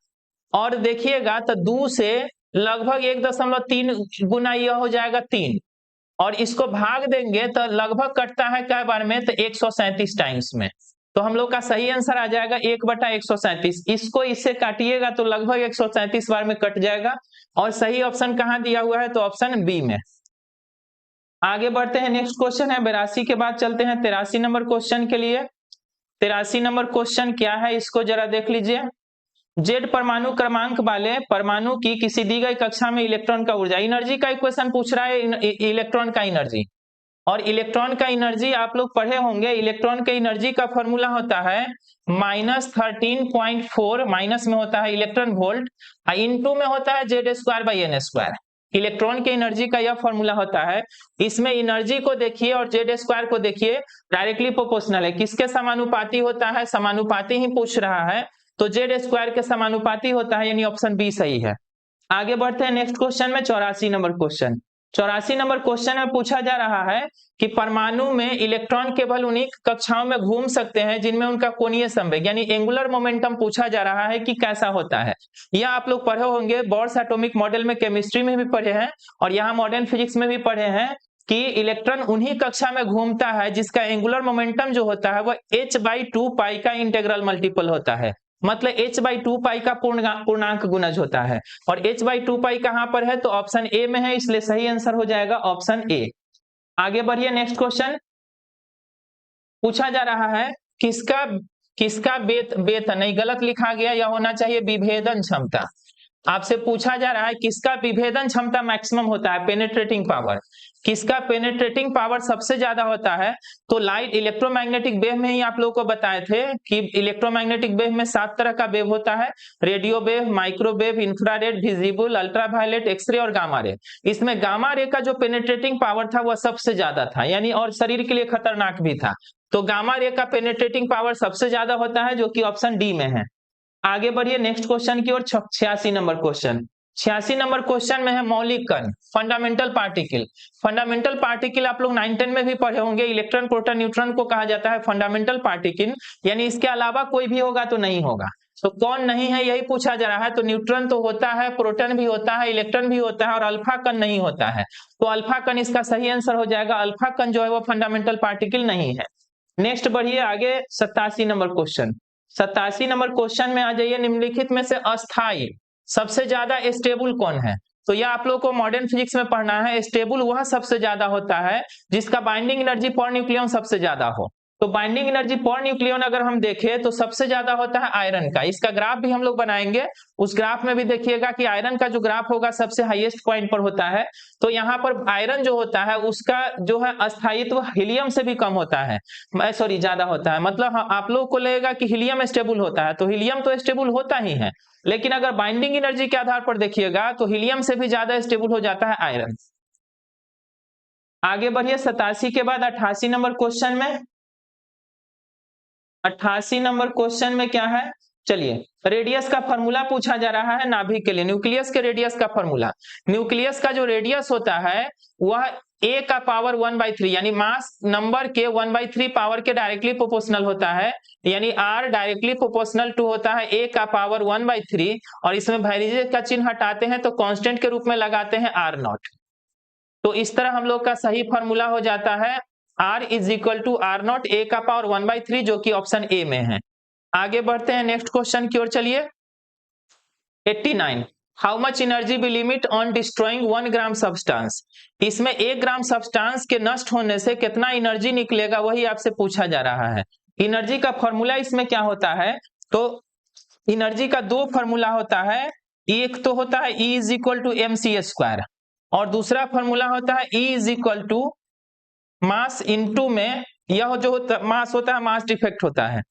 और देखिएगा तो 2 से लगभग 1.3 गुना यह हो जाएगा 3, और इसको भाग देंगे तो लगभग कटता है क्या बार में, तो 137 टाइम्स में। तो हम लोग का सही आंसर आ जाएगा 1/137। इसको इससे काटिएगा तो लगभग 137 बार में कट जाएगा, और सही ऑप्शन कहाँ दिया हुआ है, तो ऑप्शन बी में। आगे बढ़ते हैं, नेक्स्ट क्वेश्चन है 82 के बाद चलते हैं 83 नंबर क्वेश्चन के लिए। 83 नंबर क्वेश्चन क्या है, इसको जरा देख लीजिए। जेड परमाणु क्रमांक वाले परमाणु की किसी दी गई कक्षा में इलेक्ट्रॉन का ऊर्जा, एनर्जी का इक्वेशन पूछ रहा है, इलेक्ट्रॉन का एनर्जी। और इलेक्ट्रॉन का एनर्जी आप लोग पढ़े होंगे, इलेक्ट्रॉन के एनर्जी का फॉर्मूला होता है -13.4, माइनस में होता है इलेक्ट्रॉन वोल्ट, इनटू में होता है Z²/n²। इलेक्ट्रॉन के एनर्जी का यह फॉर्मूला होता है। इसमें एनर्जी को देखिए और Z² को देखिए, डायरेक्टली प्रोपोर्शनल है, किसके समानुपाती होता है, समानुपाती ही पूछ रहा है, तो Z² के समानुपाती होता है, यानी ऑप्शन बी सही है। आगे बढ़ते हैं नेक्स्ट क्वेश्चन में 84 नंबर क्वेश्चन। 84 नंबर क्वेश्चन में पूछा जा रहा है कि परमाणु में इलेक्ट्रॉन केवल उन्हीं कक्षाओं में घूम सकते हैं जिनमें उनका कोणीय संवेग यानी एंगुलर मोमेंटम पूछा जा रहा है कि कैसा होता है। यह आप लोग पढ़े होंगे, बोर्स एटॉमिक मॉडल में केमिस्ट्री में भी पढ़े हैं, और यहाँ मॉडर्न फिजिक्स में भी पढ़े हैं कि इलेक्ट्रॉन उन्हीं कक्षा में घूमता है जिसका एंगुलर मोमेंटम जो होता है वह h/2π का इंटीग्रल मल्टीपल होता है, मतलब h/2π का पूर्णांक गुणज होता है, और h/2π कहां पर है, तो ऑप्शन ए में है, इसलिए सही आंसर हो जाएगा ऑप्शन ए। आगे बढ़िए, नेक्स्ट क्वेश्चन पूछा जा रहा है किसका बेत नहीं, गलत लिखा गया, यह होना चाहिए विभेदन क्षमता। आपसे पूछा जा रहा है किसका विभेदन क्षमता मैक्सिमम होता है, पेनिट्रेटिंग पावर, किसका पेनिट्रेटिंग पावर सबसे ज्यादा होता है, तो लाइट इलेक्ट्रोमैग्नेटिक वेव में ही आप लोगों को बताए थे कि इलेक्ट्रोमैग्नेटिक वेव में 7 तरह का वेव होता है, radio wave, microwave, infrared, visible, ultraviolet, X-ray और गामा रे। इसमें गामा रे का जो पेनिट्रेटिंग पावर था वह सबसे ज्यादा था, यानी और शरीर के लिए खतरनाक भी था, तो गामा रे का पेनिट्रेटिंग पावर सबसे ज्यादा होता है, जो कि ऑप्शन डी में है। आगे बढ़िए नेक्स्ट क्वेश्चन की ओर, 86 नंबर क्वेश्चन। 86 नंबर क्वेश्चन में है मौलिक कण, फंडामेंटल पार्टिकल। फंडामेंटल पार्टिकल आप लोग 9, 10 में भी पढ़े होंगे, इलेक्ट्रॉन, प्रोटॉन, न्यूट्रॉन को कहा जाता है फंडामेंटल पार्टिकल, यानी इसके अलावा कोई भी होगा तो नहीं होगा। तो कौन नहीं है यही पूछा जा रहा है, तो न्यूट्रॉन तो होता है, प्रोटॉन भी होता है, इलेक्ट्रॉन भी होता है, और अल्फा कण नहीं होता है, तो अल्फा कण इसका सही आंसर हो जाएगा। अल्फा कण जो है वो फंडामेंटल पार्टिकल नहीं है। नेक्स्ट बढ़िए आगे 87 नंबर क्वेश्चन। 87 नंबर क्वेश्चन में आ जाइए, निम्नलिखित में से अस्थाई सबसे ज्यादा स्टेबल कौन है, तो यह आप लोगों को मॉडर्न फिजिक्स में पढ़ना है। स्टेबल वह सबसे ज्यादा होता है जिसका बाइंडिंग एनर्जी पर न्यूक्लियन सबसे ज्यादा हो। तो बाइंडिंग एनर्जी पर न्यूक्लियन अगर हम देखें तो सबसे ज्यादा होता है आयरन का, इसका ग्राफ भी हम लोग बनाएंगे, उस ग्राफ में भी देखिएगा कि आयरन का जो ग्राफ होगा सबसे हाईएस्ट पॉइंट पर होता है। तो यहाँ पर आयरन जो होता है उसका जो है अस्थायित्व हीलियम से भी कम होता है, सॉरी ज्यादा होता है, मतलब आप लोग को लगेगा कि हीलियम स्टेबल होता है, तो हीलियम तो स्टेबल होता ही है, लेकिन अगर बाइंडिंग एनर्जी के आधार पर देखिएगा तो हीलियम से भी ज्यादा स्टेबल हो जाता है आयरन। आगे बढ़िए 87 के बाद 88 नंबर क्वेश्चन में। 88 नंबर क्वेश्चन में क्या है, चलिए रेडियस का फॉर्मूला पूछा जा रहा है नाभिक के लिए, न्यूक्लियस के रेडियस का फॉर्मूला। न्यूक्लियस का जो रेडियस होता है वह a का पावर 1/3 यानी मास नंबर के 1/3 पावर के डायरेक्टली प्रोपोर्शनल होता है, यानी r डायरेक्टली प्रोपोर्शनल टू होता है a का पावर 1/3, और इसमें वेरिएशन का चिन्ह हटाते हैं तो कांस्टेंट के रूप में लगाते हैं r0। तो इस तरह हम लोग का सही फॉर्मूला हो जाता है R is equal to R0 a का पावर 1/3, जो कि ऑप्शन ए में है। आगे बढ़ते हैं नेक्स्ट क्वेश्चन की ओर, चलिए 89, how much energy be limit on destroying 1 gram substance. इसमें 1 ग्राम सब्सटेंस के नष्ट होने से कितना एनर्जी निकलेगा वही आपसे पूछा जा रहा है। एनर्जी का फॉर्मूला इसमें क्या होता है, तो एनर्जी का 2 फॉर्मूला होता है, एक तो होता है E is equal to mc², और दूसरा फॉर्मूला होता है E is equal to mass into में यह जो मास होता है मास डिफेक्ट होता है,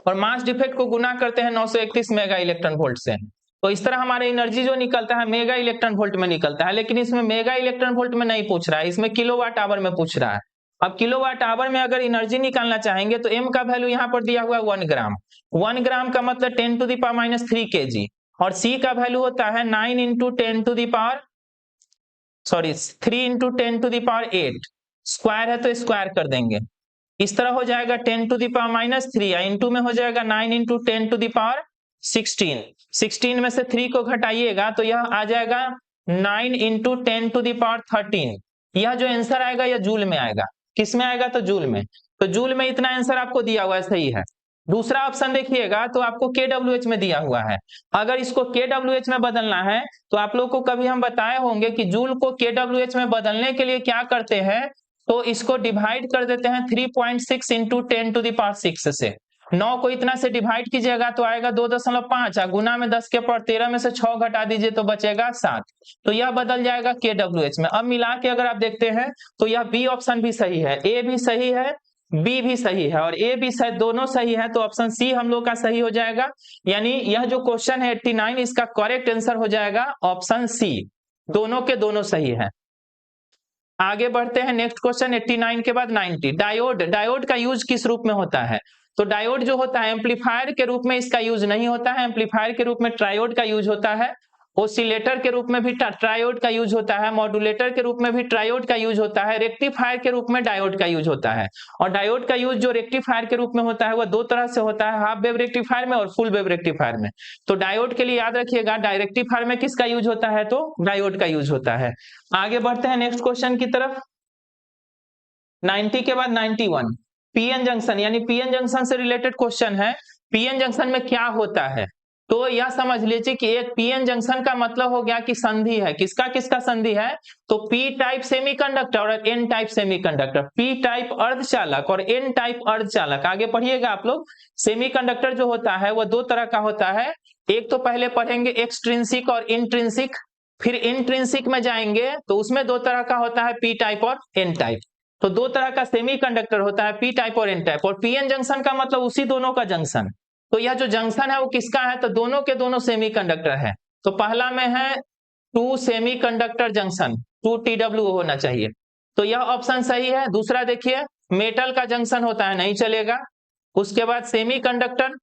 और मास डिफेक्ट को गुना करते हैं 931 मेगा इलेक्ट्रॉन वोल्ट से। तो इस तरह हमारा एनर्जी जो निकलता है मेगा इलेक्ट्रॉन वोल्ट में निकलता है, लेकिन इसमें मेगा इलेक्ट्रॉन वोल्ट में नहीं पूछ रहा है, इसमें किलोवाट आवर में पूछ रहा है। अब किलोवाट आवर में अगर एनर्जी निकालना चाहेंगे तो एम का वैल्यू यहाँ पर दिया हुआ है 1 ग्राम। 1 ग्राम का मतलब 10⁻³ kg, और सी का वैल्यू होता है 9 × 3 × 10⁸ स्क्वायर है तो स्क्वायर कर देंगे, इस तरह हो जाएगा 10⁻³ या इंटू में हो जाएगा 9 × 10⁻16। 16 में से 3 को घटाइएगा तो यह आ जाएगा 9 × 10⁻13। यह जो आंसर आएगा यह जूल में आएगा। किस में आएगा? तो जूल में। तो जूल में इतना आंसर आपको दिया हुआ है, सही है। दूसरा ऑप्शन देखिएगा तो आपको kWh में दिया हुआ है। अगर इसको kWh में बदलना है तो आप लोग को कभी हम बताए होंगे कि जूल को kWh में बदलने के लिए क्या करते हैं, तो इसको डिवाइड कर देते हैं 3.6 × 10⁻6 से। 9 को इतना से डिवाइड कीजिएगा तो आएगा 2.5, गुना में 10 के पावर 13 में से 6 घटा दीजिए तो बचेगा 7। तो यह बदल जाएगा kWh में। अब मिला के अगर आप देखते हैं तो यह बी ऑप्शन भी सही है, ए भी सही है, बी भी सही है और ए भी सही, दोनों सही है। तो ऑप्शन सी हम लोग का सही हो जाएगा। यानी यह जो क्वेश्चन है 89, इसका करेक्ट आंसर हो जाएगा ऑप्शन सी, दोनों के दोनों सही है। आगे बढ़ते हैं नेक्स्ट क्वेश्चन 89 के बाद 90। डायोड, डायोड का यूज किस रूप में होता है? तो डायोड जो होता है एम्पलीफायर के रूप में इसका यूज नहीं होता है, एम्पलीफायर के रूप में ट्रायोड का यूज होता है, ओसिलेटर के रूप में भी ट्रायोड का यूज होता है, मॉड्यूलेटर के रूप में भी ट्रायोड का यूज होता है, रेक्टिफायर के रूप में डायोड का यूज होता है। और डायोड का यूज जो रेक्टिफायर के रूप में होता है वह दो तरह से होता है, हाफ वेव रेक्टिफायर में और फुल वेव रेक्टिफायर में। तो डायोड के लिए याद रखिएगा रेक्टिफायर में किसका यूज होता है? तो डायोड का यूज होता है। आगे बढ़ते हैं नेक्स्ट क्वेश्चन की तरफ। 90 के बाद 91, पीएन जंक्शन, यानी पीएन जंक्शन से रिलेटेड क्वेश्चन है। पीएन जंक्शन में क्या होता है? तो यह समझ लीजिए कि एक पीएन जंक्शन का मतलब हो गया कि संधि है। किसका किसका संधि है? तो पी टाइप सेमीकंडक्टर और N type semiconductor. P type अर्धचालक और एन टाइप अर्धचालक। आगे पढ़िएगा आप लोग। सेमीकंडक्टर जो होता है वह दो तरह का होता है। एक तो पहले पढ़ेंगे एक्सट्रिंसिक और इंट्रिंसिक, फिर इंट्रिंसिक में जाएंगे तो उसमें दो तरह का होता है, पी टाइप और एन टाइप। तो दो तरह का सेमीकंडक्टर होता है, पी टाइप और एन टाइप। और पीएन जंक्शन का मतलब उसी दोनों का जंक्शन। तो यह जो जंक्शन है वो किसका है? तो दोनों के दोनों सेमीकंडक्टर है। तो पहला में है 2 सेमीकंडक्टर जंक्शन, 2 TW होना चाहिए, तो यह ऑप्शन सही है। दूसरा देखिए मेटल का जंक्शन होता है, नहीं चलेगा। उसके बाद सेमीकंडक्टर,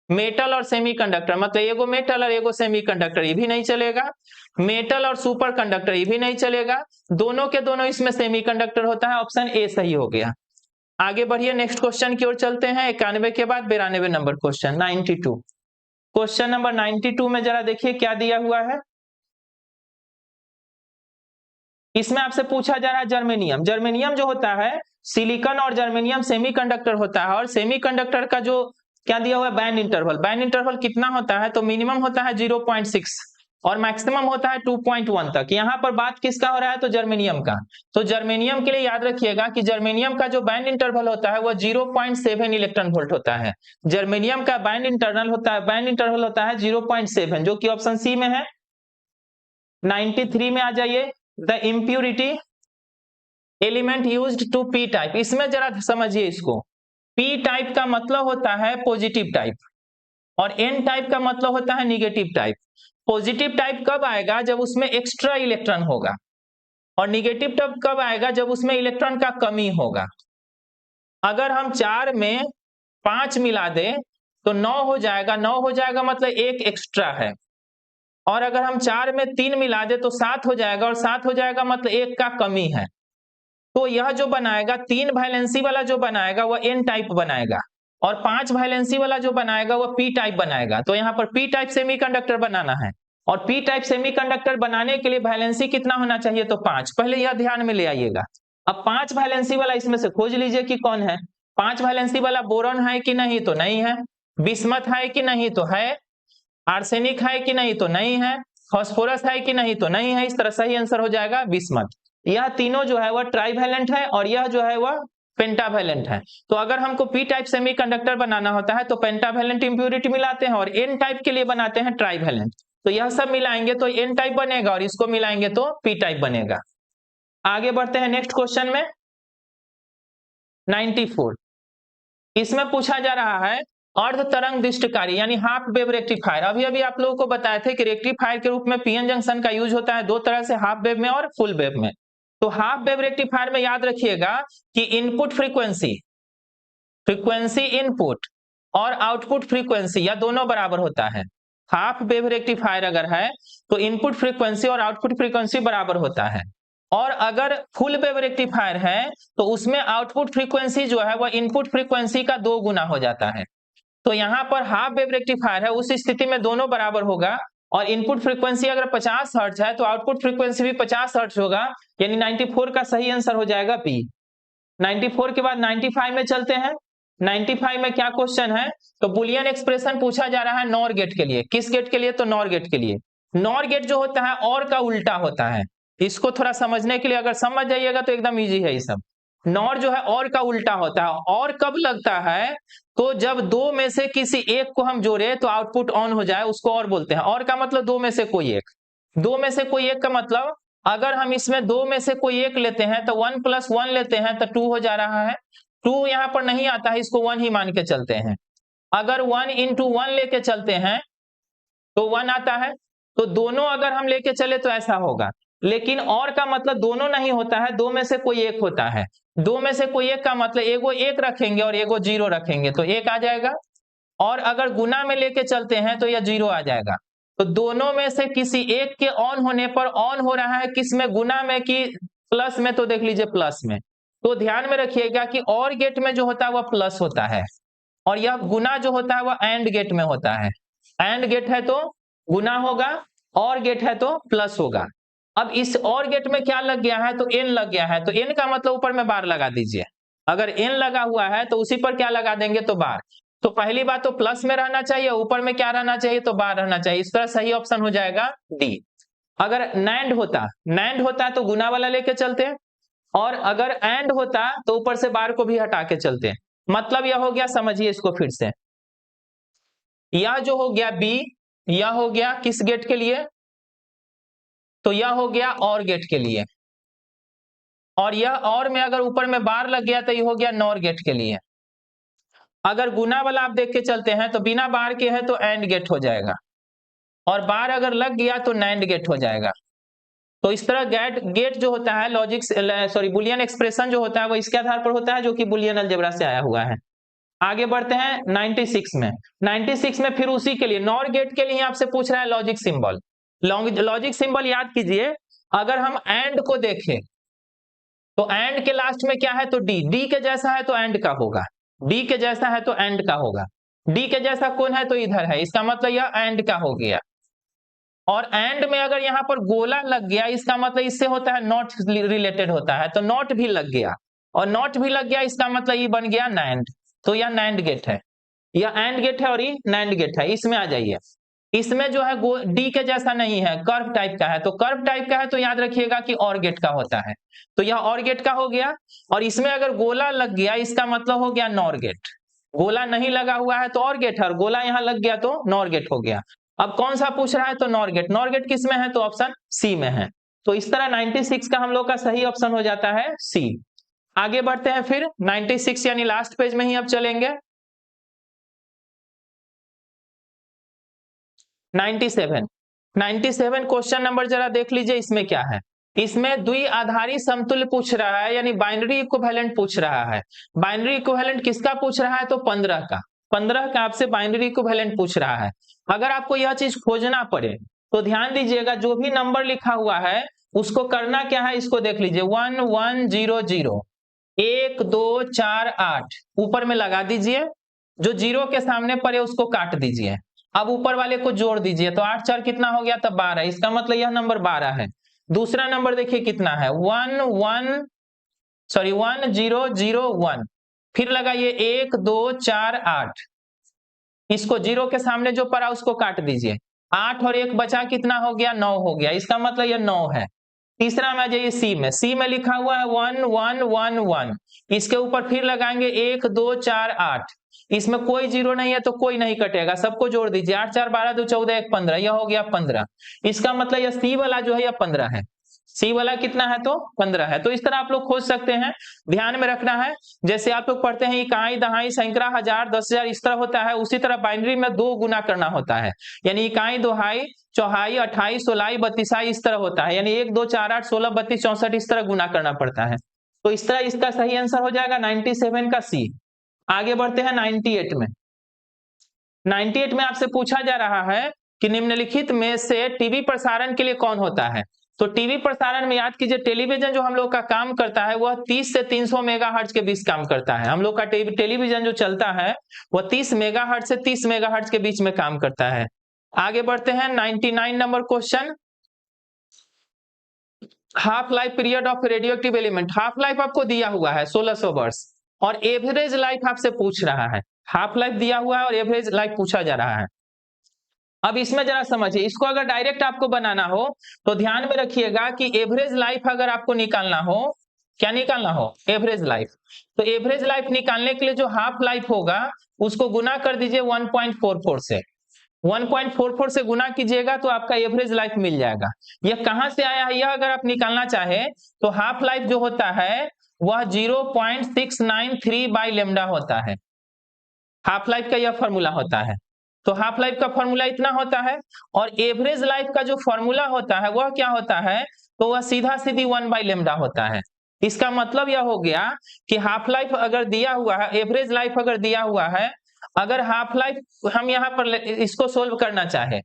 मेटल और सेमीकंडक्टर मतलब एगो मेटल और एगो सेमीकंडक्टर, ये भी नहीं चलेगा। मेटल और सुपर कंडक्टर, ये भी नहीं चलेगा। दोनों के दोनों इसमें सेमीकंडक्टर होता है। ऑप्शन ए सही हो गया। आगे बढ़िए नेक्स्ट क्वेश्चन की ओर चलते हैं। 91 के बाद 92 नंबर क्वेश्चन 92। क्वेश्चन नंबर 92 में जरा देखिए क्या दिया हुआ है। इसमें आपसे पूछा जा रहा है जर्मेनियम। जर्मेनियम जो होता है, सिलिकॉन और जर्मेनियम सेमीकंडक्टर होता है। और सेमीकंडक्टर का जो क्या दिया हुआ है? Band interval. बैंड इंटरवल कितना होता है? तो मिनिमम होता है 0.6 और मैक्सिमम होता है 2.1 तक। यहाँ पर बात किसका हो रहा है? तो जर्मेनियम का। तो जर्मेनियम के लिए याद रखिएगा कि जर्मेनियम का जो बैंड इंटरवल होता है वह 0.7 इलेक्ट्रॉन वोल्ट होता है। जर्मेनियम का बैंड इंटरवल होता है 0.7, जो कि ऑप्शन सी में है। 93 में आ जाइए। The impurity element used to P type. इसमें जरा समझिए इसको। पी टाइप का मतलब होता है पॉजिटिव टाइप और एन टाइप का मतलब होता है निगेटिव टाइप। पॉजिटिव टाइप कब आएगा? जब उसमें एक्स्ट्रा इलेक्ट्रॉन होगा। और निगेटिव टाइप कब आएगा? जब उसमें इलेक्ट्रॉन का कमी होगा। अगर हम 4 में 5 मिला दें तो 9 हो जाएगा। 9 हो जाएगा मतलब एक एक्स्ट्रा है। और अगर हम 4 में 3 मिला दे तो 7 हो जाएगा, और 7 हो जाएगा मतलब एक का कमी है। तो यह जो बनाएगा 3 वैलेंसी वाला जो बनाएगा वह एन टाइप बनाएगा, और 5 वैलेंसी वाला जो बनाएगा वह पी टाइप बनाएगा। तो यहाँ पर पी टाइप सेमीकंडक्टर बनाना है, और पी टाइप सेमीकंडक्टर बनाने के लिए वैलेंसी कितना होना चाहिए? तो 5। पहले यह ध्यान में ले आइएगा। अब 5 वैलेंसी वाला इसमें से खोज लीजिए कि कौन है। 5 वैलेंसी वाला बोरॉन है कि नहीं? तो नहीं है। बिस्मथ है कि नहीं? तो है। आर्सेनिक है कि नहीं? तो नहीं है। फास्फोरस है कि नहीं? तो नहीं है। इस तरह सही आंसर हो जाएगा बिस्मथ। यह तीनों जो है वह ट्राइवैलेंट है और यह जो है वह पेंटावैलेंट है। तो अगर हमको पी टाइप सेमीकंडक्टर बनाना होता है तो पेंटावैलेंट इंप्यूरिटी मिलाते हैं, और एन टाइप के लिए बनाते हैं ट्राइवैलेंट। तो यह सब मिलाएंगे तो एन टाइप बनेगा, और इसको मिलाएंगे तो पी टाइप बनेगा। आगे बढ़ते हैं नेक्स्ट क्वेश्चन में 94। इसमें पूछा जा रहा है अर्ध तरंग दृष्टिकारी यानी हाफ वेव रेक्टिफायर। अभी अभी आप लोगों को बताए थे कि रेक्टिफायर के रूप में पीएन जंक्शन का यूज होता है दो तरह से, हाफ वेव में और फुल वेव में। तो हाफ वेव रेक्टिफायर में याद रखिएगा कि इनपुट फ्रीक्वेंसी इनपुट और आउटपुट फ्रीक्वेंसी या दोनों बराबर होता है। हाफ वेव रेक्टिफायर अगर है तो इनपुट फ्रीक्वेंसी और आउटपुट फ्रीक्वेंसी बराबर होता है, और अगर फुल वेव रेक्टिफायर है तो उसमें आउटपुट फ्रीक्वेंसी जो है वह इनपुट फ्रीक्वेंसी का 2 गुना हो जाता है। तो यहाँ पर हाफ वेव रेक्टिफायर है, उस स्थिति में दोनों बराबर होगा, और इनपुट फ्रीक्वेंसी अगर 50 हर्ट्ज है तो आउटपुट फ्रीक्वेंसी भी 50 हर्ट्ज होगा, यानी 94 का सही आंसर हो जाएगा बी। 94 के बाद 95 में चलते हैं। 95 में क्या क्वेश्चन है, तो बुलियन एक्सप्रेशन पूछा जा रहा है नॉर गेट के लिए। किस गेट के लिए, तो नॉर गेट के लिए। नॉर गेट जो होता है और का उल्टा होता है। इसको थोड़ा समझने के लिए अगर समझ जाइएगा तो एकदम इजी है ये सब। नॉर जो है और का उल्टा होता है। और कब लगता है, तो जब दो में से किसी एक को हम जोड़े तो आउटपुट ऑन हो जाए, उसको और बोलते हैं। और का मतलब दो में से कोई एक। दो में से कोई एक का मतलब अगर हम इसमें दो में से कोई एक लेते हैं तो 1 + 1 लेते हैं तो 2 हो जा रहा है। 2 यहाँ पर नहीं आता है, इसको 1 ही मान के चलते हैं। अगर 1 × 1 लेके चलते हैं तो 1 आता है। तो दोनों अगर हम लेके चले तो ऐसा होगा। लेकिन और का मतलब दोनों नहीं होता है, दो में से कोई एक होता है। दो में से कोई एक का मतलब एगो 1 रखेंगे और एगो 0 रखेंगे तो 1 आ जाएगा। और अगर गुना में लेके चलते हैं तो यह 0 आ जाएगा। तो दोनों में से किसी एक के ऑन होने पर ऑन हो रहा है, किस में, गुना में कि प्लस में, तो देख लीजिए प्लस में। तो ध्यान में रखिएगा कि और गेट में जो होता है वह प्लस होता है, और यह गुना जो होता है वह एंड गेट में होता है। एंड गेट है तो गुना होगा, और गेट है तो प्लस होगा। अब इस और गेट में क्या लग गया है, तो n लग गया है। तो n का मतलब ऊपर में बार लगा दीजिए। अगर n लगा हुआ है तो उसी पर क्या लगा देंगे, तो बार। तो पहली बात तो प्लस में रहना चाहिए, ऊपर में क्या रहना चाहिए, तो बार रहना चाहिए। इस तरह सही ऑप्शन हो जाएगा डी। अगर नैंड होता तो गुना वाला लेके चलते, और अगर एंड होता तो ऊपर से बार को भी हटा के चलते। मतलब यह हो गया, समझिए इसको फिर से, यह जो हो गया बी, यह हो गया किस गेट के लिए, तो यह हो गया और गेट के लिए। और यह और में अगर ऊपर में बार लग गया तो यह हो गया नॉर गेट के लिए। अगर गुना वाला आप देख के चलते हैं तो बिना बार के है तो एंड गेट हो जाएगा, और बार अगर लग गया तो नैंड गेट हो जाएगा। तो इस तरह गेट जो होता है बुलियन एक्सप्रेशन जो होता है वो इसके आधार पर होता है, जो कि बुलियन अलजेब्रा से आया हुआ है। आगे बढ़ते हैं 96 में। 96 में फिर उसी के लिए, नॉर गेट के लिए आपसे पूछ रहा है लॉजिक सिंबल। लॉजिक सिंबल याद कीजिए, अगर हम एंड को देखें तो एंड के लास्ट में क्या है, तो डी। डी के जैसा है तो एंड का होगा, डी के जैसा है तो एंड का होगा। डी के जैसा कौन है, तो इधर है, इसका मतलब यह एंड का हो गया। और एंड में अगर यहां पर गोला लग गया, इसका मतलब इससे होता है नॉट रिलेटेड होता है, तो नॉट भी लग गया, और नॉट भी लग गया, इसका मतलब ये बन गया नैंड। तो यह नैंड गेट है, यह एंड गेट है और ये नैंड गेट है। इसमें आ जाइए, इसमें जो है डी के जैसा नहीं है, कर्व टाइप का है। तो कर्व टाइप का है तो याद रखिएगा कि और गेट का होता है, तो यह और गेट का हो गया। और इसमें अगर गोला लग गया, इसका मतलब हो गया नॉर गेट। गोला नहीं लगा हुआ है तो और गेट है, और गोला यहां लग गया तो नॉर गेट हो गया। अब कौन सा पूछ रहा है, तो नॉर गेट। नॉर गेट किस में है, तो ऑप्शन सी में है। तो इस तरह 96 का हम लोग का सही ऑप्शन हो जाता है सी। आगे बढ़ते हैं फिर 96 यानी लास्ट पेज में ही अब चलेंगे। 97 क्वेश्चन नंबर जरा देख लीजिए, इसमें क्या है। इसमें द्विआधारी समतुल्य पूछ रहा है, यानी बाइनरी इक्विवेलेंट पूछ रहा है। बाइनरी इक्विवेलेंट किसका पूछ रहा है, तो 15 का। 15 का आपसे बाइनरी इक्विवेलेंट पूछ रहा है। अगर आपको यह चीज खोजना पड़े तो ध्यान दीजिएगा, जो भी नंबर लिखा हुआ है उसको करना क्या है, इसको देख लीजिए। 1 1 0 0 1 2 4 8 ऊपर में लगा दीजिए, जो 0 के सामने पड़े उसको काट दीजिए। अब ऊपर वाले को जोड़ दीजिए, तो 8 4 कितना हो गया, तब 12। इसका मतलब यह नंबर 12 है। दूसरा नंबर देखिए कितना है, 1 0 0 1। फिर लगाइए 1 2 4 8, इसको 0 के सामने जो पड़ा उसको काट दीजिए। 8 और 1 बचा, कितना हो गया, 9 हो गया। इसका मतलब यह 9 है। तीसरा में आ जाइए सी में। सी में लिखा हुआ है 1 1 1 1, इसके ऊपर फिर लगाएंगे 1 2 4 8। इसमें कोई 0 नहीं है तो कोई नहीं कटेगा, सबको जोड़ दीजिए। 8 4 12 2 14 1 15, यह हो गया 15। इसका मतलब यह सी वाला जो है यह 15 है। सी वाला कितना है तो 15 है। तो इस तरह आप लोग खोज सकते हैं, ध्यान में रखना है। जैसे आप लोग पढ़ते हैं इकाई, दहाई, सैकड़ा, हजार, 10,000 इस तरह होता है, उसी तरह बाइनरी में 2 गुना करना होता है, यानी इकाई, दोहाई, चौहाई, अट्ठाई, सोलाई, बत्तीसाई इस तरह होता है, यानी 1, 2, 4, 8, 16, 32, 64 इस तरह गुना करना पड़ता है। तो इस तरह इसका सही आंसर हो जाएगा 97 का सी। आगे बढ़ते हैं 98 में। 98 में आपसे पूछा जा रहा है कि निम्नलिखित में से टीवी प्रसारण के लिए कौन होता है। तो टीवी प्रसारण में याद कीजिए, टेलीविजन जो हम लोग का काम करता है वह 30 से 300 मेगाहर्ट्ज के बीच काम करता है। हम लोग का टेलीविजन जो चलता है वह 30 मेगाहर्ट्ज से 30 मेगाहर्ट्ज के बीच में काम करता है। आगे बढ़ते हैं 99 number question, half life period of radio active element. Half life आपको दिया हुआ है 1600 वर्ष और एवरेज लाइफ आपसे पूछ रहा है। हाफ लाइफ दिया हुआ है और एवरेज लाइफ पूछा जा रहा है। अब इसमें जरा समझिए, इसको अगर डायरेक्ट आपको बनाना हो तो ध्यान में रखिएगा कि एवरेज लाइफ अगर आपको निकालना हो, क्या निकालना हो, एवरेज लाइफ, तो एवरेज लाइफ निकालने के लिए जो हाफ लाइफ होगा उसको गुना कर दीजिए 1.44 से। 1.44 से गुना कीजिएगा तो आपका एवरेज लाइफ मिल जाएगा। यह कहां से आया है, यह अगर आप निकालना चाहे तो हाफ लाइफ जो होता है वह 0.693 बाई लेमडा होता है। हाफ लाइफ का यह फॉर्मूला होता है। तो हाफ लाइफ का फॉर्मूला इतना होता है और एवरेज लाइफ का जो फॉर्मूला होता है वह क्या होता है, तो वह सीधा सीधी 1 बाई लेमडा होता है। इसका मतलब यह हो गया कि हाफ लाइफ अगर दिया हुआ है, एवरेज लाइफ अगर दिया हुआ है, अगर हाफ लाइफ हम यहाँ पर इसको सोल्व करना चाहे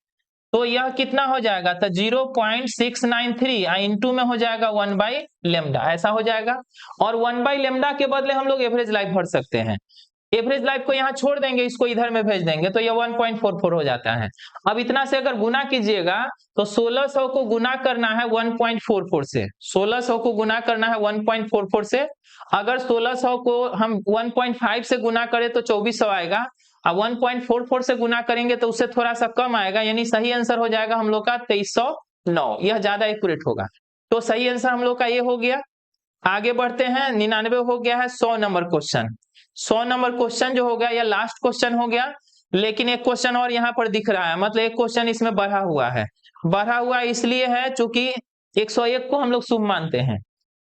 तो यह कितना हो जाएगा, तो 0.693 इंटू में हो जाएगा 1 बाई लेमडा, ऐसा हो जाएगा। और 1 बाई लेमडा के बदले हम लोग एवरेज लाइफ भर सकते हैं। एवरेज लाइफ को यहाँ छोड़ देंगे, इसको इधर में भेज देंगे तो यह 1.44 हो जाता है। अब इतना से अगर गुना कीजिएगा तो 1600 को गुना करना है 1.44 से, 1600 को गुना करना है 1.44 से। अगर 1600 को हम 1.5 से गुना करें तो 2400 आएगा, अब 1.44 से गुना करेंगे तो उससे थोड़ा सा कम आएगा, यानी सही आंसर हो जाएगा हम लोग का 2309। यह ज्यादा एक्यूरेट होगा। तो सही आंसर हम लोग का ये हो गया। आगे बढ़ते हैं, 99 हो गया है। 100 नंबर क्वेश्चन, 100 नंबर क्वेश्चन जो हो गया यह लास्ट क्वेश्चन हो गया, लेकिन एक क्वेश्चन और यहाँ पर दिख रहा है, मतलब एक क्वेश्चन इसमें बढ़ा हुआ है। बढ़ा हुआ इसलिए है चूंकि 101 को हम लोग शुभ मानते हैं,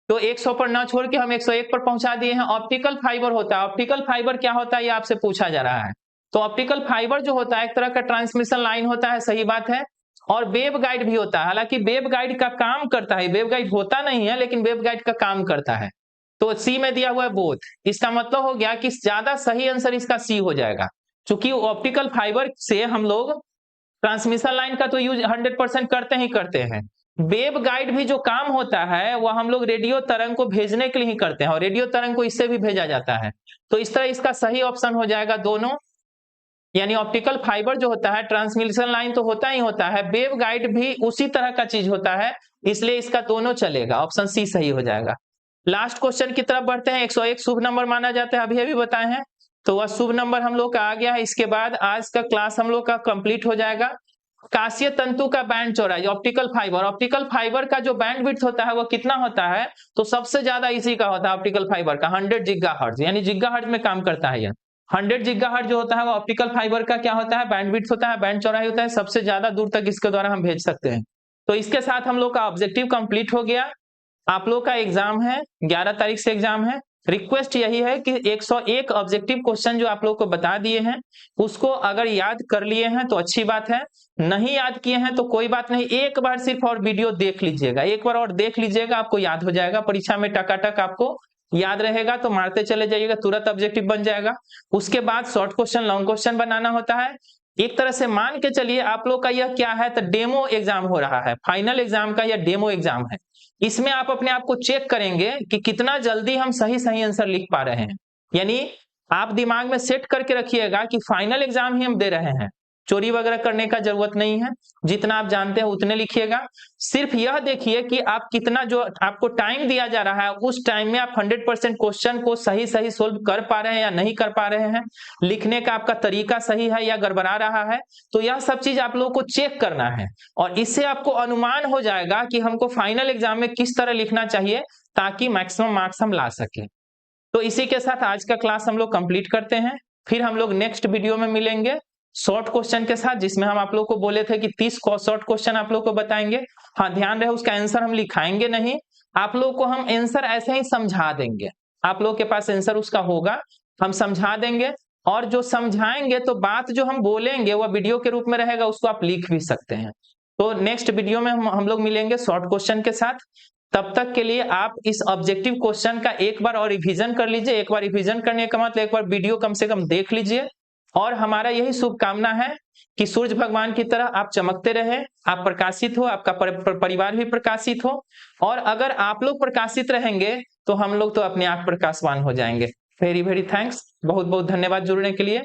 तो 100 पर ना छोड़ के हम 101 पर पहुंचा दिए हैं। ऑप्टिकल फाइबर होता है, ऑप्टिकल फाइबर क्या होता है ये आपसे पूछा जा रहा है। तो ऑप्टिकल फाइबर जो होता है एक तरह का ट्रांसमिशन लाइन होता है, सही बात है, और वेव गाइड भी होता है। हालांकि वेव गाइड का काम करता है, वेव गाइड होता नहीं है लेकिन वेव गाइड का काम करता है। तो सी में दिया हुआ है बोथ, इसका मतलब हो गया कि ज्यादा सही आंसर इसका सी हो जाएगा, क्योंकि ऑप्टिकल फाइबर से हम लोग ट्रांसमिशन लाइन का तो यूज 100% करते ही करते हैं। वेव गाइड भी जो काम होता है वह हम लोग रेडियो तरंग को भेजने के लिए ही करते हैं, और रेडियो तरंग को इससे भी भेजा जाता है। तो इस तरह इसका सही ऑप्शन हो जाएगा दोनों, यानी ऑप्टिकल फाइबर जो होता है ट्रांसमिशन लाइन तो होता ही होता है, वेव गाइड भी उसी तरह का चीज होता है, इसलिए इसका दोनों चलेगा, ऑप्शन सी सही हो जाएगा। लास्ट क्वेश्चन की तरफ बढ़ते हैं। 101 शुभ नंबर माना जाता है, अभी अभी बताए हैं, तो वह शुभ नंबर हम लोग का आ गया है। इसके बाद आज का क्लास हम लोग का कंप्लीट हो जाएगा। कांस्य तंतु का बैंड चौड़ाई, ऑप्टिकल फाइबर, ऑप्टिकल फाइबर का जो बैंड विड्थ होता है वो कितना होता है, तो सबसे ज्यादा इसी का होता है ऑप्टिकल फाइबर का, 100 गीगाहर्ट्ज, यानी गीगाहर्ट्ज में काम करता है। यह 100 गीगाहर्ट्ज जो होता है वो ऑप्टिकल फाइबर का क्या होता है, बैंड विड्थ होता है, बैंड चौड़ाई होता है, सबसे ज्यादा दूर तक इसके द्वारा हम भेज सकते हैं। तो इसके साथ हम लोग का ऑब्जेक्टिव कंप्लीट हो गया। आप लोग का एग्जाम है 11 तारीख से एग्जाम है। रिक्वेस्ट यही है कि 101 ऑब्जेक्टिव क्वेश्चन जो आप लोग को बता दिए हैं उसको अगर याद कर लिए हैं तो अच्छी बात है, नहीं याद किए हैं तो कोई बात नहीं, एक बार सिर्फ और वीडियो देख लीजिएगा, एक बार और देख लीजिएगा, आपको याद हो जाएगा, परीक्षा में टकाटक आपको याद रहेगा, तो मारते चले जाइएगा, तुरंत ऑब्जेक्टिव बन जाएगा। उसके बाद शॉर्ट क्वेश्चन लॉन्ग क्वेश्चन बनाना होता है। एक तरह से मान के चलिए आप लोग का यह क्या है, तो डेमो एग्जाम हो रहा है, फाइनल एग्जाम का यह डेमो एग्जाम है। इसमें आप अपने आप को चेक करेंगे कि कितना जल्दी हम सही सही आंसर लिख पा रहे हैं, यानी आप दिमाग में सेट करके रखिएगा कि फाइनल एग्जाम ही हम दे रहे हैं, चोरी वगैरह करने का जरूरत नहीं है, जितना आप जानते हैं उतने लिखिएगा। सिर्फ यह देखिए कि आप कितना, जो आपको टाइम दिया जा रहा है उस टाइम में आप 100% क्वेश्चन को सही सही सोल्व कर पा रहे हैं या नहीं कर पा रहे हैं, लिखने का आपका तरीका सही है या गड़बड़ा रहा है, तो यह सब चीज आप लोगों को चेक करना है, और इससे आपको अनुमान हो जाएगा कि हमको फाइनल एग्जाम में किस तरह लिखना चाहिए ताकि मैक्सिमम मार्क्स हम ला सके। तो इसी के साथ आज का क्लास हम लोग कंप्लीट करते हैं, फिर हम लोग नेक्स्ट वीडियो में मिलेंगे। शॉर्ट क्वेश्चन के साथ, जिसमें हम आप लोग को बोले थे कि 30 शॉर्ट क्वेश्चन आप लोग को बताएंगे। हाँ, ध्यान रहे उसका आंसर हम लिखाएंगे नहीं, आप लोग को हम आंसर ऐसे ही समझा देंगे। आप लोग के पास आंसर उसका होगा, हम समझा देंगे, और जो समझाएंगे तो बात जो हम बोलेंगे वह वीडियो के रूप में रहेगा, उसको आप लिख भी सकते हैं। तो नेक्स्ट वीडियो में हम लोग मिलेंगे शॉर्ट क्वेश्चन के साथ। तब तक के लिए आप इस ऑब्जेक्टिव क्वेश्चन का एक बार और रिवीजन कर लीजिए। एक बार रिवीजन करने का मतलब एक बार वीडियो कम से कम देख लीजिए, और हमारा यही शुभकामना है कि सूर्य भगवान की तरह आप चमकते रहे, आप प्रकाशित हो, आपका परिवार भी प्रकाशित हो, और अगर आप लोग प्रकाशित रहेंगे तो हम लोग तो अपने आप प्रकाशवान हो जाएंगे। वेरी वेरी थैंक्स, बहुत बहुत धन्यवाद जुड़ने के लिए।